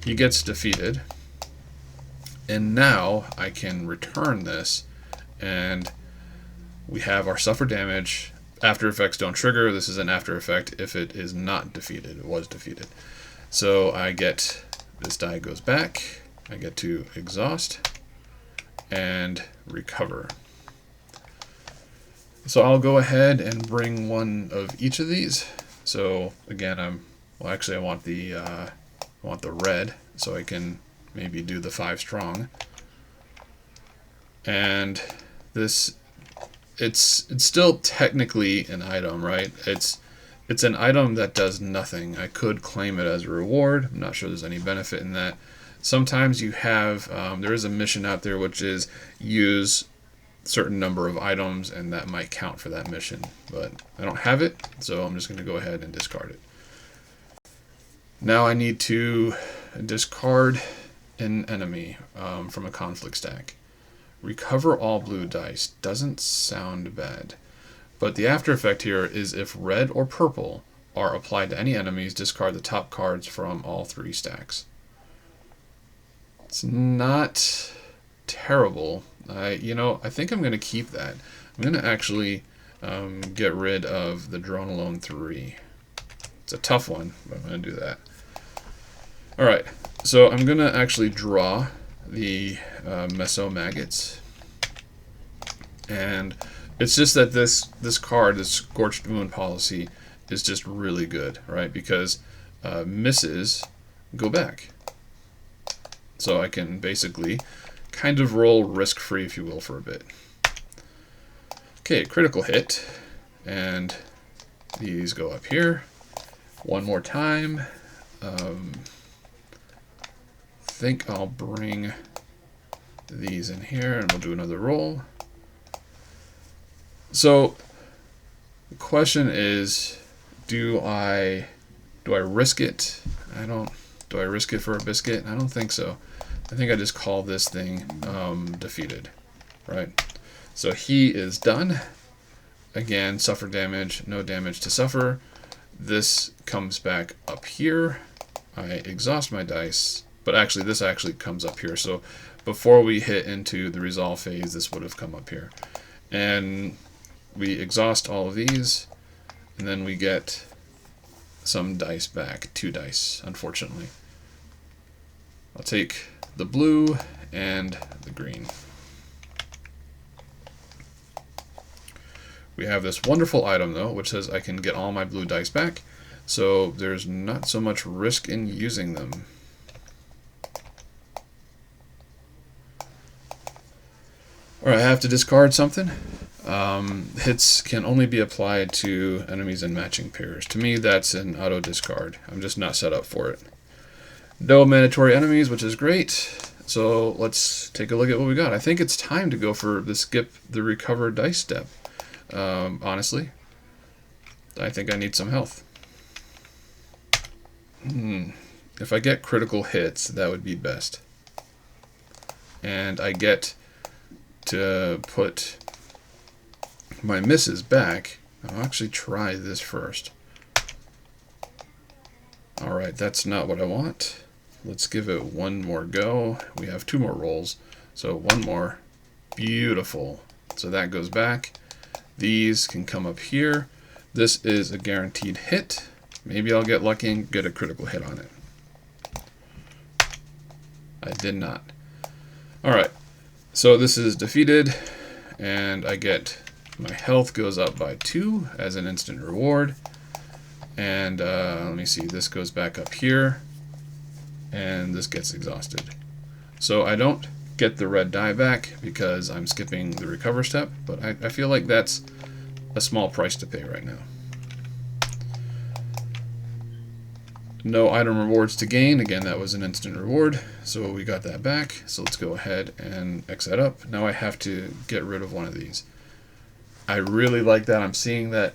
He gets defeated. And now I can return this. And we have our suffer damage. After effects don't trigger. This is an after effect if it is not defeated. It was defeated. So I get, this die goes back. I get to exhaust and recover. So I'll go ahead and bring 1 of each of these. So again, I want the red, so I can maybe do the 5 strong. And this, it's still technically an item, right? It's an item that does nothing. I could claim it as a reward. I'm not sure there's any benefit in that. Sometimes you have, there is a mission out there which is use certain number of items, and that might count for that mission. But I don't have it, so I'm just going to go ahead and discard it. Now I need to discard an enemy from a conflict stack. Recover all blue dice. Doesn't sound bad. But the after effect here is if red or purple are applied to any enemies, discard the top cards from all 3 stacks. It's not terrible. I think I'm going to keep that. I'm going to actually get rid of the Drone Alone 3. It's a tough one, but I'm going to do that. Alright, so I'm going to actually draw the Meso Maggots. And it's just that this card, this Scorched Moon policy, is just really good, right? Because misses go back. So I can basically kind of roll risk-free, if you will, for a bit. Okay, critical hit. And these go up here. 1 more time. Think I'll bring these in here and we'll do another roll. So The question is, do I risk it? Do I risk it for a biscuit? I don't think so. I think I just call this thing defeated, right? So he is done. Again, suffer damage, no damage to suffer. This comes back up here. I exhaust my dice, but actually this actually comes up here. So before we hit into the resolve phase, this would have come up here. And we exhaust all of these, and then we get some dice back, 2 dice, unfortunately. I'll take the blue and the green. We have this wonderful item though, which says I can get all my blue dice back, so there's not so much risk in using them. Alright, I have to discard something. Hits can only be applied to enemies in matching pairs. To me, that's an auto discard. I'm just not set up for it. No mandatory enemies, which is great. So let's take a look at what we got. I think it's time to go for the skip the recover dice step. Honestly, I think I need some health. If I get critical hits, that would be best. And I get to put my misses back. I'll actually try this first. Alright, that's not what I want. Let's give it one more go. We have 2 more rolls, so 1 more. Beautiful. So that goes back. These can come up here. This is a guaranteed hit. Maybe I'll get lucky and get a critical hit on it. I did not. Alright, so this is defeated, and I get my health goes up by 2 as an instant reward. And let me see, this goes back up here, and this gets exhausted. So I don't get the red die back because I'm skipping the recover step, but I feel like that's a small price to pay right now. No item rewards to gain. Again, that was an instant reward, so we got that back. So let's go ahead and X that up. Now I have to get rid of one of these. I really like that I'm seeing that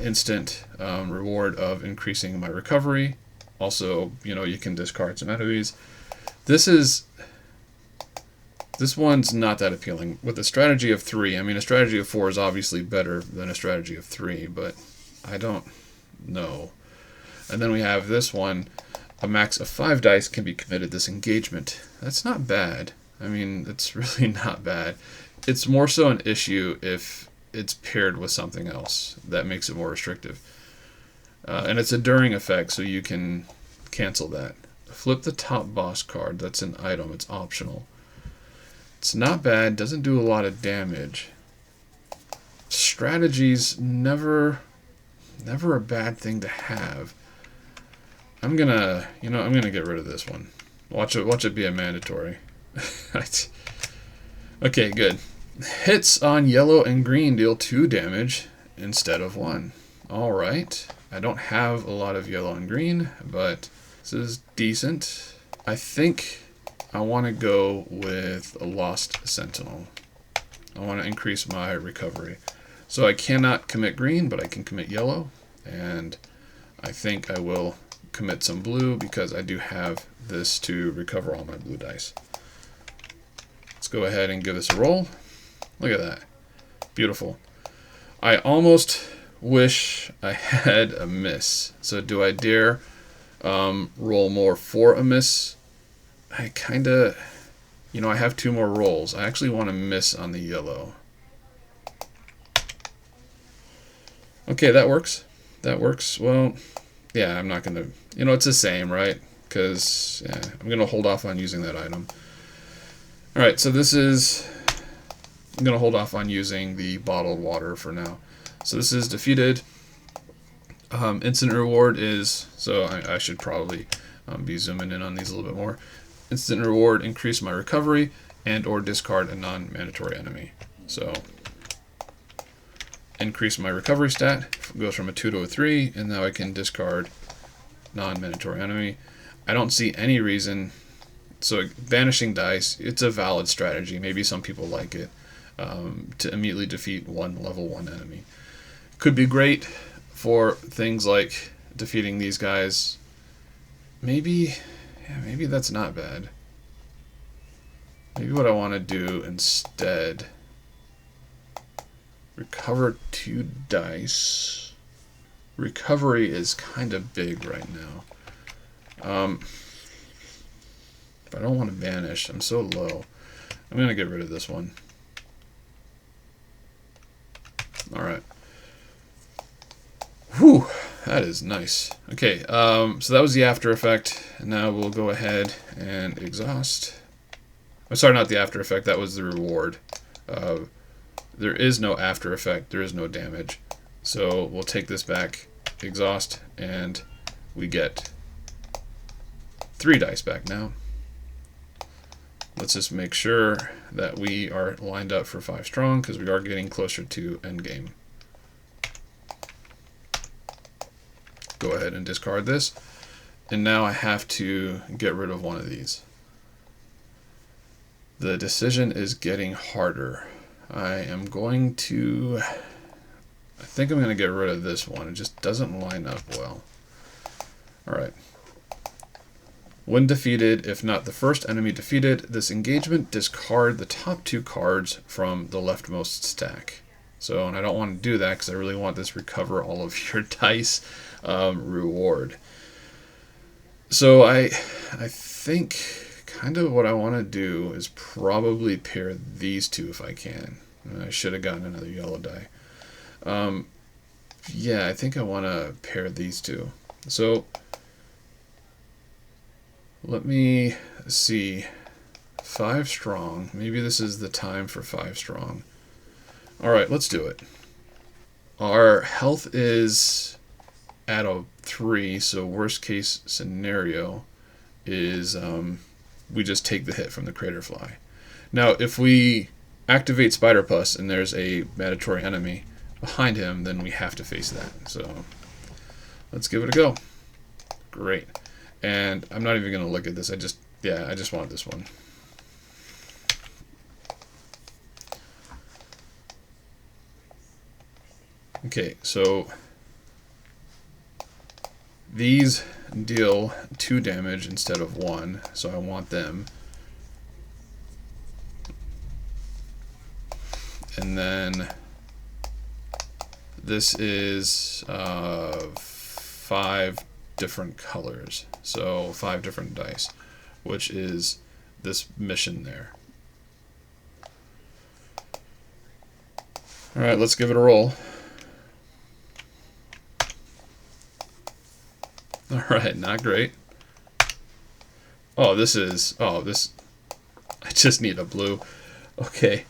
instant reward of increasing my recovery. Also, you can discard some enemies. This one's not that appealing. With a strategy of 3, I mean, a strategy of 4 is obviously better than a strategy of 3, but I don't know. And then we have this one. A max of 5 dice can be committed this engagement. That's not bad. I mean, it's really not bad. It's more so an issue if it's paired with something else that makes it more restrictive. And it's a during effect, so you can cancel that. Flip the top boss card. That's an item. It's optional. It's not bad. Doesn't do a lot of damage. Strategies never a bad thing to have. I'm gonna get rid of this one. Watch it be a mandatory. Okay, good. Hits on yellow and green deal 2 damage instead of 1. Alright. I don't have a lot of yellow and green, but this is decent. I think I want to go with a Lost Sentinel. I want to increase my recovery. So I cannot commit green, but I can commit yellow. And I think I will commit some blue because I do have this to recover all my blue dice. Let's go ahead and give this a roll. Look at that. Beautiful. I almost wish I had a miss. So do I dare roll more for a miss? I kind of, I have 2 more rolls. I actually want to miss on the yellow. Okay, that works. That works. Well, yeah, I'm not going to, it's the same, right? Because I'm going to hold off on using that item. Alright, so I'm going to hold off on using the bottled water for now. So this is defeated. Instant reward is, so I should probably be zooming in on these a little bit more. Instant reward, increase my recovery and or discard a non-mandatory enemy. So increase my recovery stat, goes from a 2 to a 3, and now I can discard non-mandatory enemy. I don't see any reason. So banishing dice, it's a valid strategy. Maybe some people like it to immediately defeat one level 1 enemy. Could be great for things like defeating these guys. Maybe that's not bad. Maybe what I want to do instead, recover 2 dice. Recovery is kind of big right now. But I don't want to vanish. I'm so low. I'm going to get rid of this one. Alright. Whew, that is nice. Okay, so that was the after effect. Now we'll go ahead and exhaust. Oh, sorry, not the after effect. That was the reward. There is no after effect. There is no damage. So we'll take this back, exhaust, and we get 3 dice back now. Let's just make sure that we are lined up for 5 strong, because we are getting closer to endgame. Go ahead and discard this. And now I have to get rid of one of these. The decision is getting harder. I think I'm going to get rid of this one. It just doesn't line up well. Alright. When defeated, if not the first enemy defeated, this engagement discard the top 2 cards from the leftmost stack. So, and I don't want to do that because I really want this recover all of your dice reward. So I think kind of what I want to do is probably pair these 2 if I can. I should have gotten another yellow die. Yeah, I think I want to pair these 2. So let me see. 5 strong. Maybe this is the time for 5 strong. Alright, let's do it. Our health is at a 3, so worst case scenario is we just take the hit from the crater fly. Now, if we activate Spider Puss and there's a mandatory enemy behind him, then we have to face that. So let's give it a go. Great. And I'm not even going to look at this. I just want this one. Okay, so these deal 2 damage instead of 1, so I want them. And then this is 5 different colors, so 5 different dice, which is this mission there. Alright, let's give it a roll. Alright, not great. I just need a blue. Okay,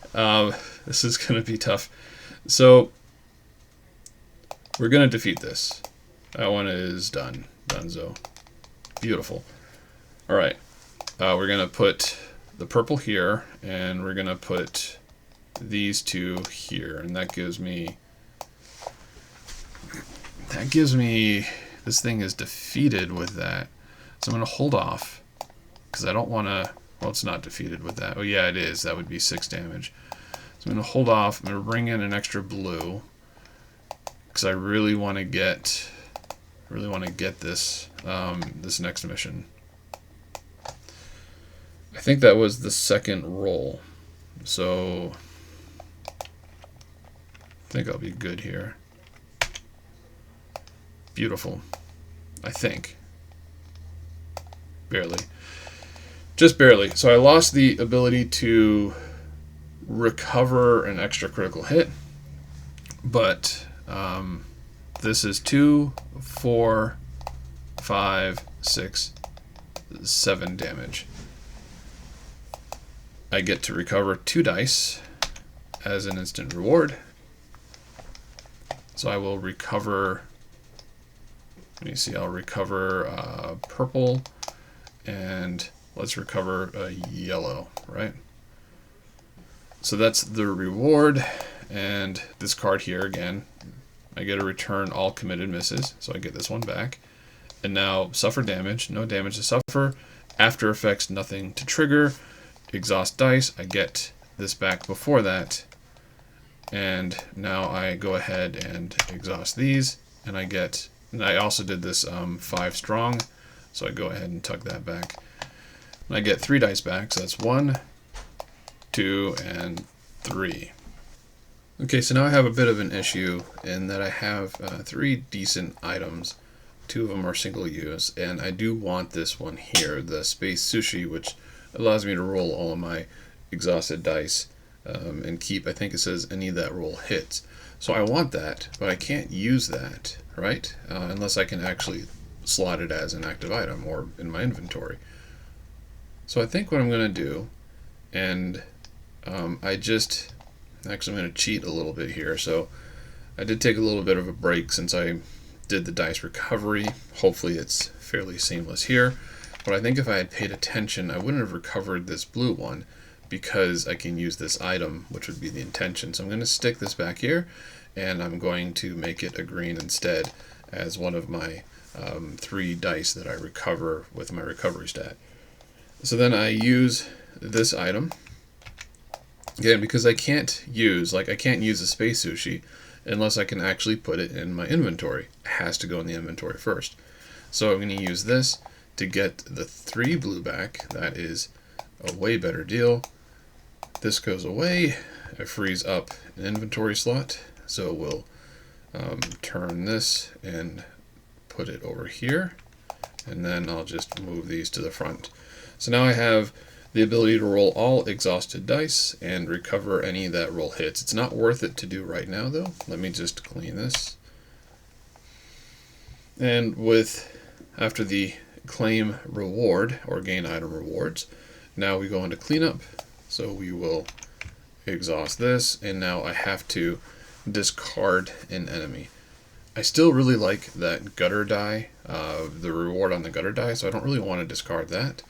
this is going to be tough. So, we're going to defeat this. That one is done. Donezo. Beautiful. Alright, we're going to put the purple here, and we're going to put these 2 here, and that gives me... This thing is defeated with that. So I'm going to hold off, because I don't want to... Well, it's not defeated with that. Oh, yeah, it is. That would be 6 damage. So I'm going to hold off. I'm going to bring in an extra blue, because I really want to get this this next mission. I think that was the second roll, so I think I'll be good here. Beautiful. I think. Barely. Just barely. So I lost the ability to recover an extra critical hit, but this is 2, 4, 5, 6, 7 damage. I get to recover 2 dice as an instant reward. So I will recover... Let me see, I'll recover purple, and let's recover yellow, right? So that's the reward, and this card here again, I get to return all committed misses, so I get this one back. And now suffer damage, no damage to suffer, after effects, nothing to trigger, exhaust dice, I get this back before that, And now I go ahead and exhaust these, and I also did this 5 strong, so I go ahead and tuck that back. And I get 3 dice back, so that's 1, 2, and 3. Okay, so now I have a bit of an issue in that I have 3 decent items. 2 of them are single use, and I do want this one here, the Space Sushi, which allows me to roll all of my exhausted dice and keep, I think it says, any that roll hits. So I want that, but I can't use that, right? Unless I can actually slot it as an active item or in my inventory. So I think what I'm going to do, and I'm going to cheat a little bit here. So I did take a little bit of a break since I did the dice recovery. Hopefully it's fairly seamless here. But I think if I had paid attention, I wouldn't have recovered this blue one because I can use this item, which would be the intention. So I'm going to stick this back here, and I'm going to make it a green instead as one of my 3 dice that I recover with my recovery stat. So then I use this item. Again, because I can't use a Space Sushi unless I can actually put it in my inventory. It has to go in the inventory first. So I'm going to use this to get the 3 blue back. That is a way better deal. This goes away. I freeze up an inventory slot. So we'll turn this and put it over here. And then I'll just move these to the front. So now I have the ability to roll all exhausted dice and recover any that roll hits. It's not worth it to do right now though. Let me just clean this. And after the claim reward or gain item rewards, now we go into cleanup. So we will exhaust this, and now I have to discard an enemy. I still really like that gutter die, the reward on the gutter die, so I don't really want to discard that.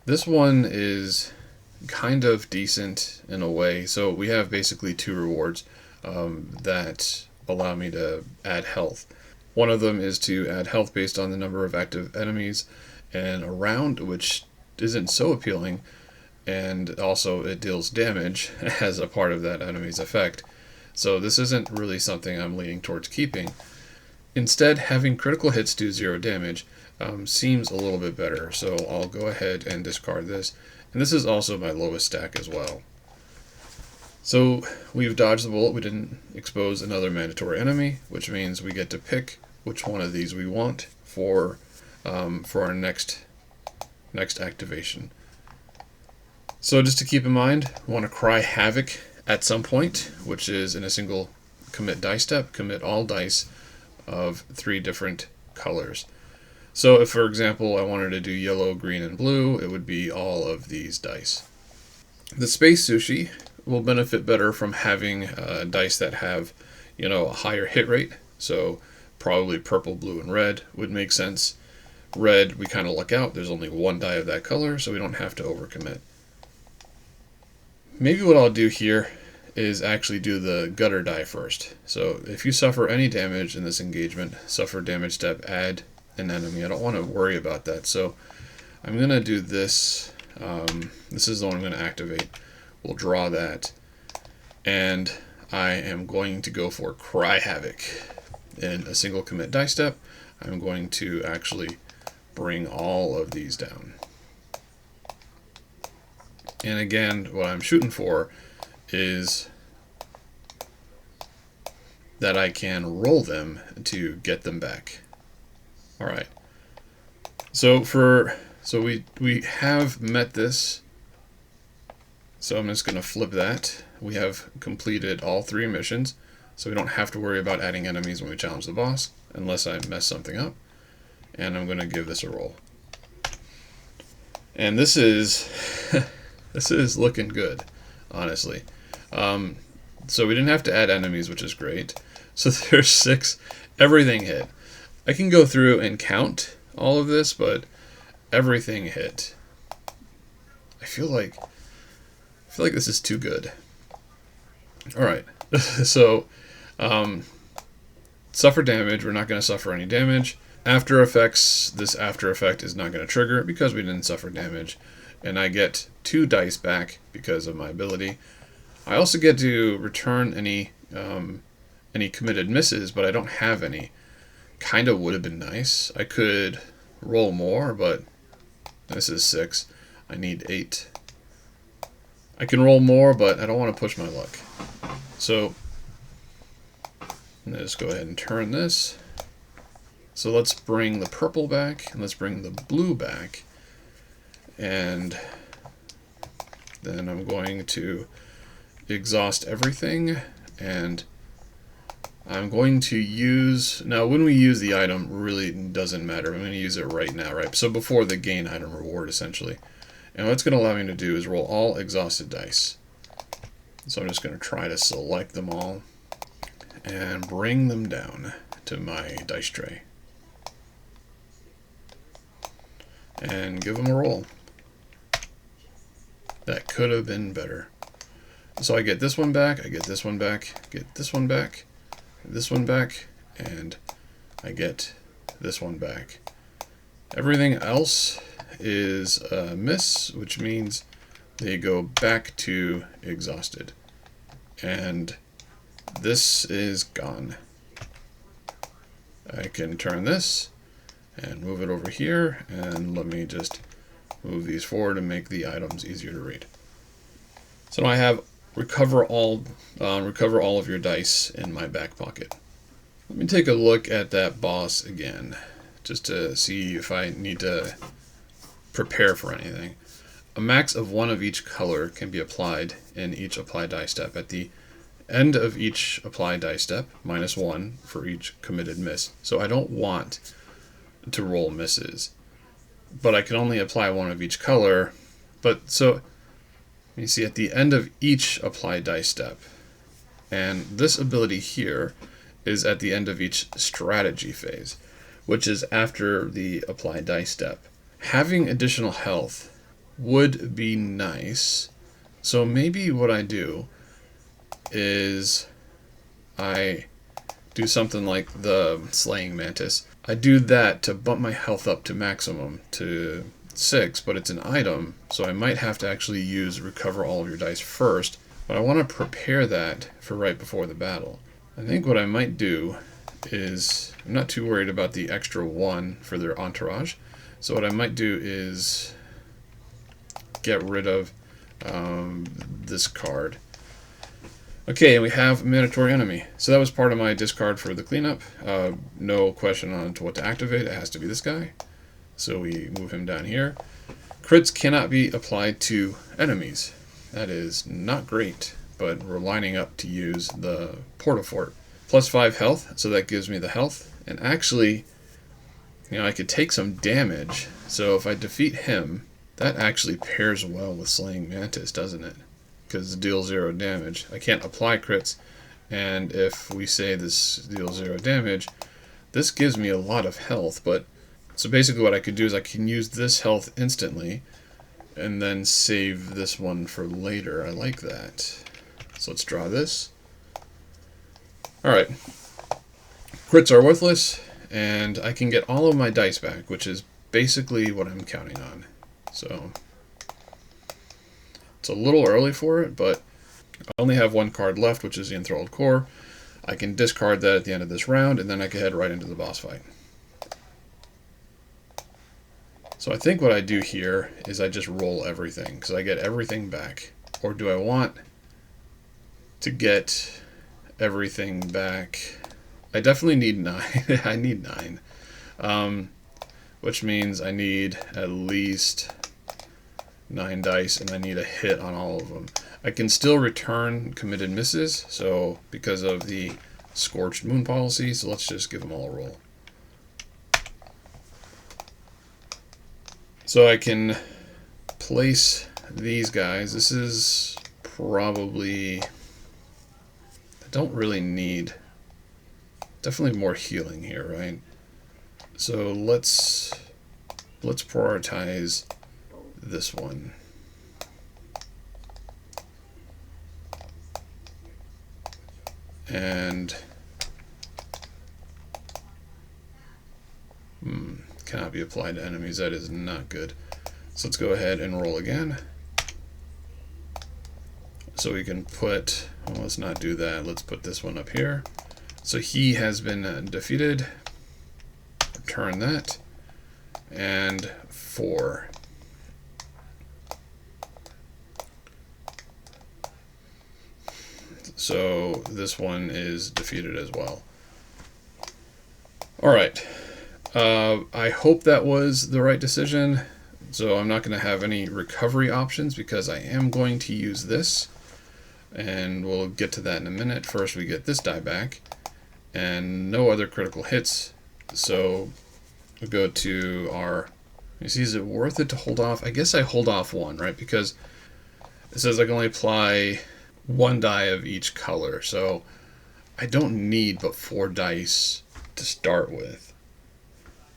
This one is kind of decent in a way. So we have basically 2 rewards that allow me to add health. One of them is to add health based on the number of active enemies in a round, which isn't so appealing, and also it deals damage as a part of that enemy's effect. So this isn't really something I'm leaning towards keeping. Instead, having critical hits do 0 damage seems a little bit better, so I'll go ahead and discard this. And this is also my lowest stack as well. So we've dodged the bullet. We didn't expose another mandatory enemy, which means we get to pick which one of these we want for our next activation. So just to keep in mind, we want to cry havoc at some point, which is in a single commit dice step. Commit all dice of 3 different colors. So if, for example, I wanted to do yellow, green, and blue, it would be all of these dice. The Space Sushi will benefit better from having dice that have, a higher hit rate. So probably purple, blue, and red would make sense. Red, we kind of luck out. There's only 1 die of that color, so we don't have to overcommit. Maybe what I'll do here is actually do the gutter die first. So if you suffer any damage in this engagement, suffer damage step, add an enemy. I don't want to worry about that, so I'm going to do this. This is the one I'm going to activate. We'll draw that, and I am going to go for Cry Havoc. In a single commit dice step, I'm going to actually bring all of these down. And again, what I'm shooting for is that I can roll them to get them back. All right. So we have met this. So I'm just going to flip that. We have completed all 3 missions, so we don't have to worry about adding enemies when we challenge the boss, unless I mess something up. And I'm going to give this a roll. And this is this is looking good, honestly. So we didn't have to add enemies, which is great. So there's 6. Everything hit. I can go through and count all of this, but everything hit. I feel like this is too good. All right. So suffer damage. We're not going to suffer any damage. After effects. This after effect is not going to trigger because we didn't suffer damage. And I get 2 dice back because of my ability. I also get to return any committed misses, but I don't have any. Kind of would have been nice. I could roll more, but this is 6. I need 8. I can roll more, but I don't want to push my luck. So I'm going to just go ahead and turn this. So let's bring the purple back, and let's bring the blue back. And then I'm going to exhaust everything, and I'm going to use, now when we use the item really doesn't matter. I'm going to use it right now, right? So before the gain item reward, essentially. And what's going to allow me to do is roll all exhausted dice. So I'm just going to try to select them all and bring them down to my dice tray. And give them a roll. That could have been better. So I get this one back, I get this one back, get this one back, this one back, and I get this one back. Everything else is a miss, which means they go back to exhausted. And this is gone. I can turn this and move it over here, and let me just move these forward and make the items easier to read. So now I have recover all of your dice in my back pocket. Let me take a look at that boss again, just to see if I need to prepare for anything. A max of 1 of each color can be applied in each apply die step. At the end of each apply die step, -1 for each committed miss. So I don't want to roll misses, but I can only apply 1 of each color. But so you see at the end of each apply die step, and this ability here is at the end of each strategy phase, which is after the apply die step. Having additional health would be nice. So maybe what I do is I do something like the Slaying Mantis. I do that to bump my health up to maximum to 6, but it's an item, so I might have to actually use recover all of your dice first, but I want to prepare that for right before the battle. I think what I might do is, I'm not too worried about the extra 1 for their entourage, so what I might do is get rid of this card. Okay, and we have mandatory enemy. So that was part of my discard for the cleanup. No question on to what to activate. It has to be this guy. So we move him down here. Crits cannot be applied to enemies. That is not great, but we're lining up to use the Portafort. +5 health, so that gives me the health. And actually, I could take some damage. So if I defeat him, that actually pairs well with Slaying Mantis, doesn't it? Because it deals 0 damage. I can't apply crits, and if we say this deals 0 damage, this gives me a lot of health. But so basically what I could do is I can use this health instantly and then save this one for later. I like that. So let's draw this. Alright. Crits are worthless, and I can get all of my dice back, which is basically what I'm counting on. So it's a little early for it, but I only have 1 card left, which is the Enthralled Core. I can discard that at the end of this round, and then I can head right into the boss fight. So I think what I do here is I just roll everything, because I get everything back. Or do I want to get everything back? I definitely need 9. I need 9. Which means I need at least 9 dice, and I need a hit on all of them. I can still return committed misses, so because of the Scorched Moon policy, so let's just give them all a roll. So I can place these guys. This is probably, I don't really need, definitely more healing here, right? So let's prioritize this one. And cannot be applied to enemies. That is not good. So let's go ahead and roll again. So we can put, well, let's not do that. Let's put this one up here. So he has been defeated. Return that. And 4. So this one is defeated as well. Alright. I hope that was the right decision. So I'm not going to have any recovery options because I am going to use this. And we'll get to that in a minute. First we get this die back. And no other critical hits. So we go to our... You see, is it worth it to hold off? I guess I hold off 1, right? Because it says I can only apply 1 die of each color. So I don't need but 4 dice to start with.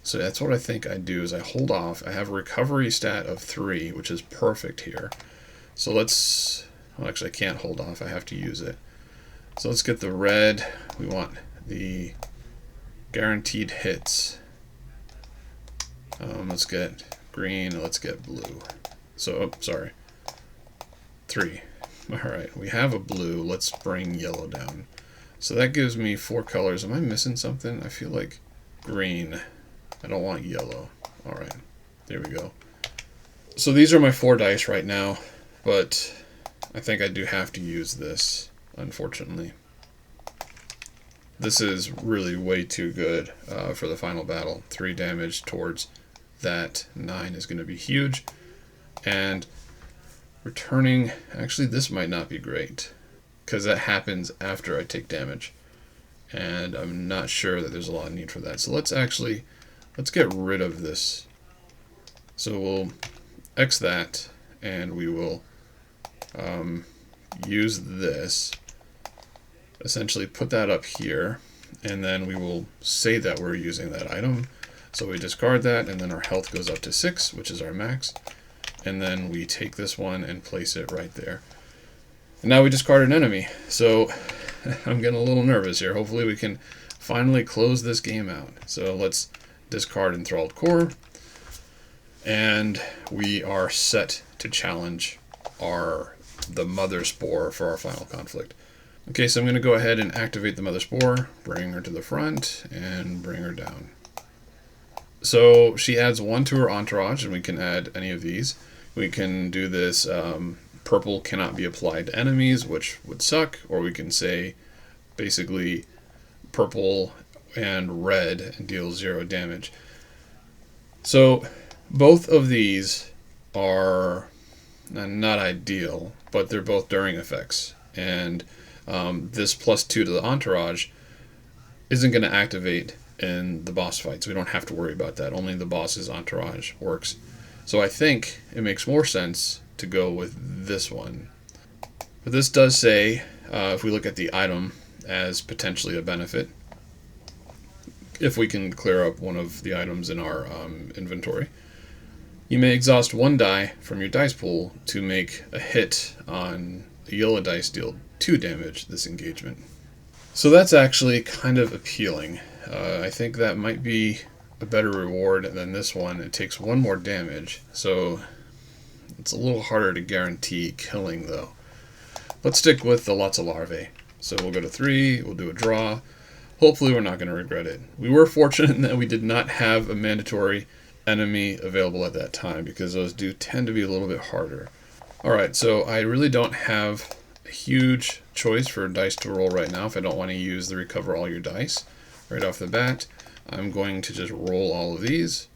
So that's what I think I do is I hold off. I have a recovery stat of 3, which is perfect here. So let's... Well, actually, I can't hold off. I have to use it. So let's get the red. We want the guaranteed hits. Let's get green. Let's get blue. So, sorry. 3. Alright, we have a blue. Let's bring yellow down. So that gives me 4 colors. Am I missing something? I feel like green. I don't want yellow. Alright, there we go. So these are my 4 dice right now, but I think I do have to use this, unfortunately. This is really way too good for the final battle. 3 damage towards that 9 is going to be huge. And returning, actually this might not be great, because that happens after I take damage. And I'm not sure that there's a lot of need for that. So let's get rid of this. So we'll X that, and we will use this, essentially put that up here, and then we will say that we're using that item. So we discard that, and then our health goes up to 6, which is our max, and then we take this one and place it right there. And now we discard an enemy. So I'm getting a little nervous here. Hopefully we can finally close this game out. So let's discard Enthralled Core, and we are set to challenge the Mother Spore for our final conflict. Okay, so I'm going to go ahead and activate the Mother Spore, bring her to the front, and bring her down. So she adds 1 to her entourage, and we can add any of these. We can do this, purple cannot be applied to enemies, which would suck, or we can say basically purple and red and deal 0 damage. So both of these are not ideal, but they're both during effects. And this +2 to the entourage isn't going to activate in the boss fights. We don't have to worry about that. Only the boss's entourage works. So I think it makes more sense to go with this one. But this does say, if we look at the item as potentially a benefit, if we can clear up one of the items in our inventory, you may exhaust 1 die from your dice pool to make a hit on the yellow dice deal 2 damage this engagement. So that's actually kind of appealing. I think that might be a better reward than this one. It takes 1 more damage, so it's a little harder to guarantee killing though. Let's stick with the lots of larvae. So we'll go to 3, we'll do a draw. Hopefully we're not going to regret it. We were fortunate that we did not have a mandatory enemy available at that time, because those do tend to be a little bit harder. Alright, so I really don't have a huge choice for dice to roll right now if I don't want to use the recover all your dice. Right off the bat, I'm going to just roll all of these,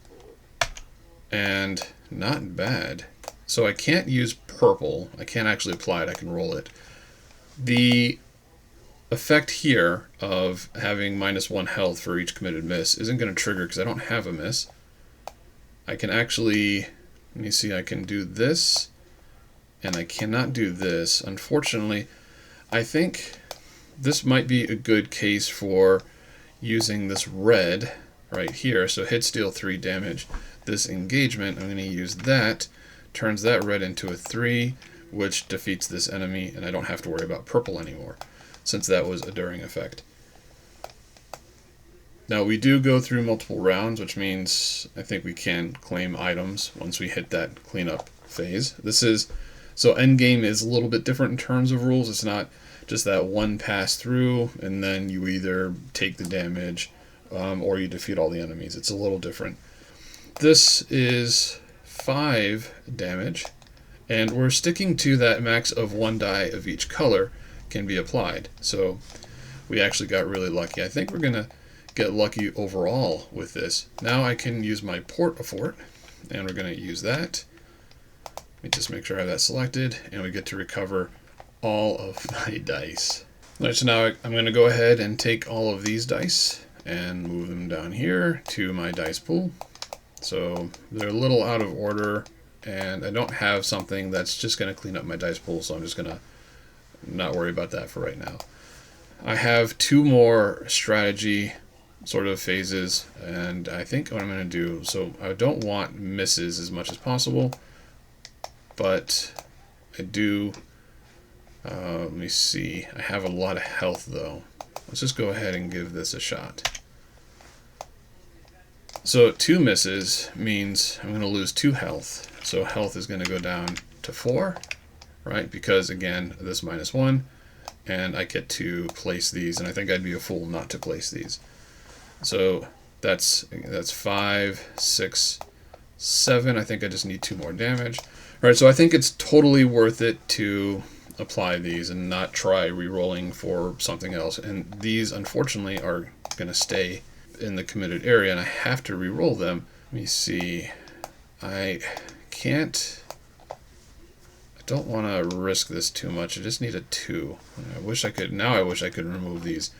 and not bad. So I can't use purple. I can't actually apply it. I can roll it. The effect here of having -1 health for each committed miss isn't going to trigger because I don't have a miss. I can actually, let me see, I can do this, and I cannot do this. Unfortunately, I think this might be a good case for using this red right here. So hits deal 3 damage. This engagement, I'm going to use that, turns that red into a 3, which defeats this enemy, and I don't have to worry about purple anymore, since that was a during effect. Now we do go through multiple rounds, which means I think we can claim items once we hit that cleanup phase. This is So endgame is a little bit different in terms of rules. It's not just that one pass through and then you either take the damage or you defeat all the enemies. It's a little different. This is 5 damage, and we're sticking to that max of 1 die of each color can be applied. So we actually got really lucky. I think we're going to get lucky overall with this. Now I can use my Port-a-Fort, and we're going to use that. Let me just make sure I have that selected, and we get to recover all of my dice. Alright, so now I'm going to go ahead and take all of these dice and move them down here to my dice pool. So they're a little out of order, and I don't have something that's just going to clean up my dice pool, so I'm just going to not worry about that for right now. I have 2 more strategy sort of phases, and I think what I'm going to do, so I don't want misses as much as possible, but I do, let me see, I have a lot of health though. Let's just go ahead and give this a shot. So 2 misses means I'm going to lose 2 health. So health is going to go down to 4, right? Because again, this -1, and I get to place these, and I think I'd be a fool not to place these. So that's 5, 6, 7. I think I just need 2 more damage. All right, so I think it's totally worth it to apply these and not try re-rolling for something else. And these, unfortunately, are going to stay in the committed area, and I have to re-roll them. Let me see. I don't want to risk this too much. I just need a 2. I wish I could. Now I wish I could remove these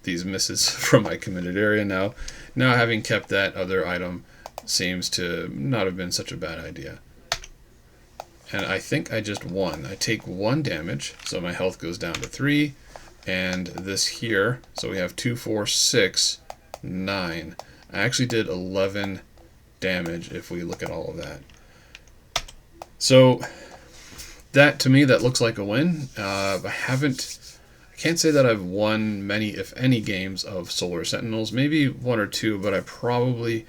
misses from my committed area. Now having kept that other item seems to not have been such a bad idea. And I think I just won. I take 1 damage, so my health goes down to 3. And this here, so we have 2, 4, 6, 9. I actually did 11 damage if we look at all of that. So that, to me, that looks like a win. I can't say that I've won many, if any, games of Solar Sentinels. Maybe 1 or 2, but I probably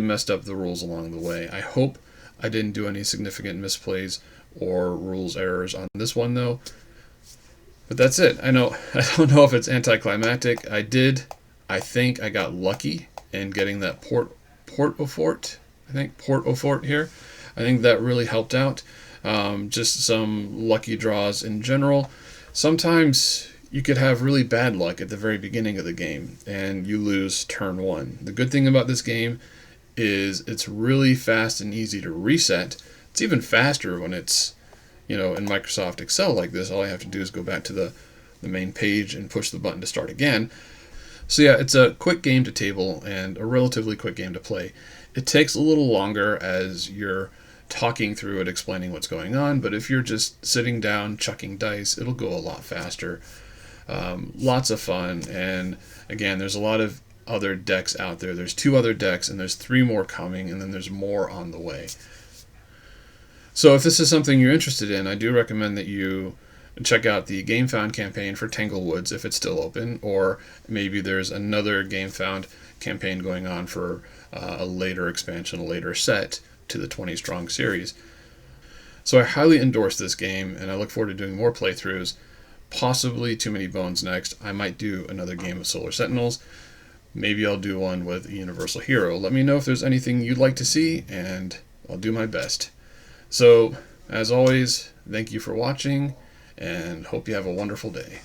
messed up the rules along the way. I hope I didn't do any significant misplays or rules errors on this one, though. But that's it. I don't know if it's anticlimactic. I think I got lucky in getting that Port-a-Fort. I think Port-a-Fort here. I think that really helped out. Just some lucky draws in general. Sometimes you could have really bad luck at the very beginning of the game and you lose turn 1. The good thing about this game is it's really fast and easy to reset. It's even faster when it's, in Microsoft Excel like this. All I have to do is go back to the main page and push the button to start again. So yeah, it's a quick game to table and a relatively quick game to play. It takes a little longer as you're talking through it, explaining what's going on, but if you're just sitting down chucking dice, it'll go a lot faster. Lots of fun, and again, there's a lot of other decks out there. There's 2 other decks, and there's 3 more coming, and then there's more on the way. So if this is something you're interested in, I do recommend that you check out the Gamefound campaign for Tanglewoods if it's still open, or maybe there's another Gamefound campaign going on for a later expansion, a later set to the 20 Strong series. So I highly endorse this game, and I look forward to doing more playthroughs, possibly Too Many Bones next. I might do another game of Solar Sentinels. Maybe I'll do one with a Universal Hero. Let me know if there's anything you'd like to see, and I'll do my best. So, as always, thank you for watching, and hope you have a wonderful day.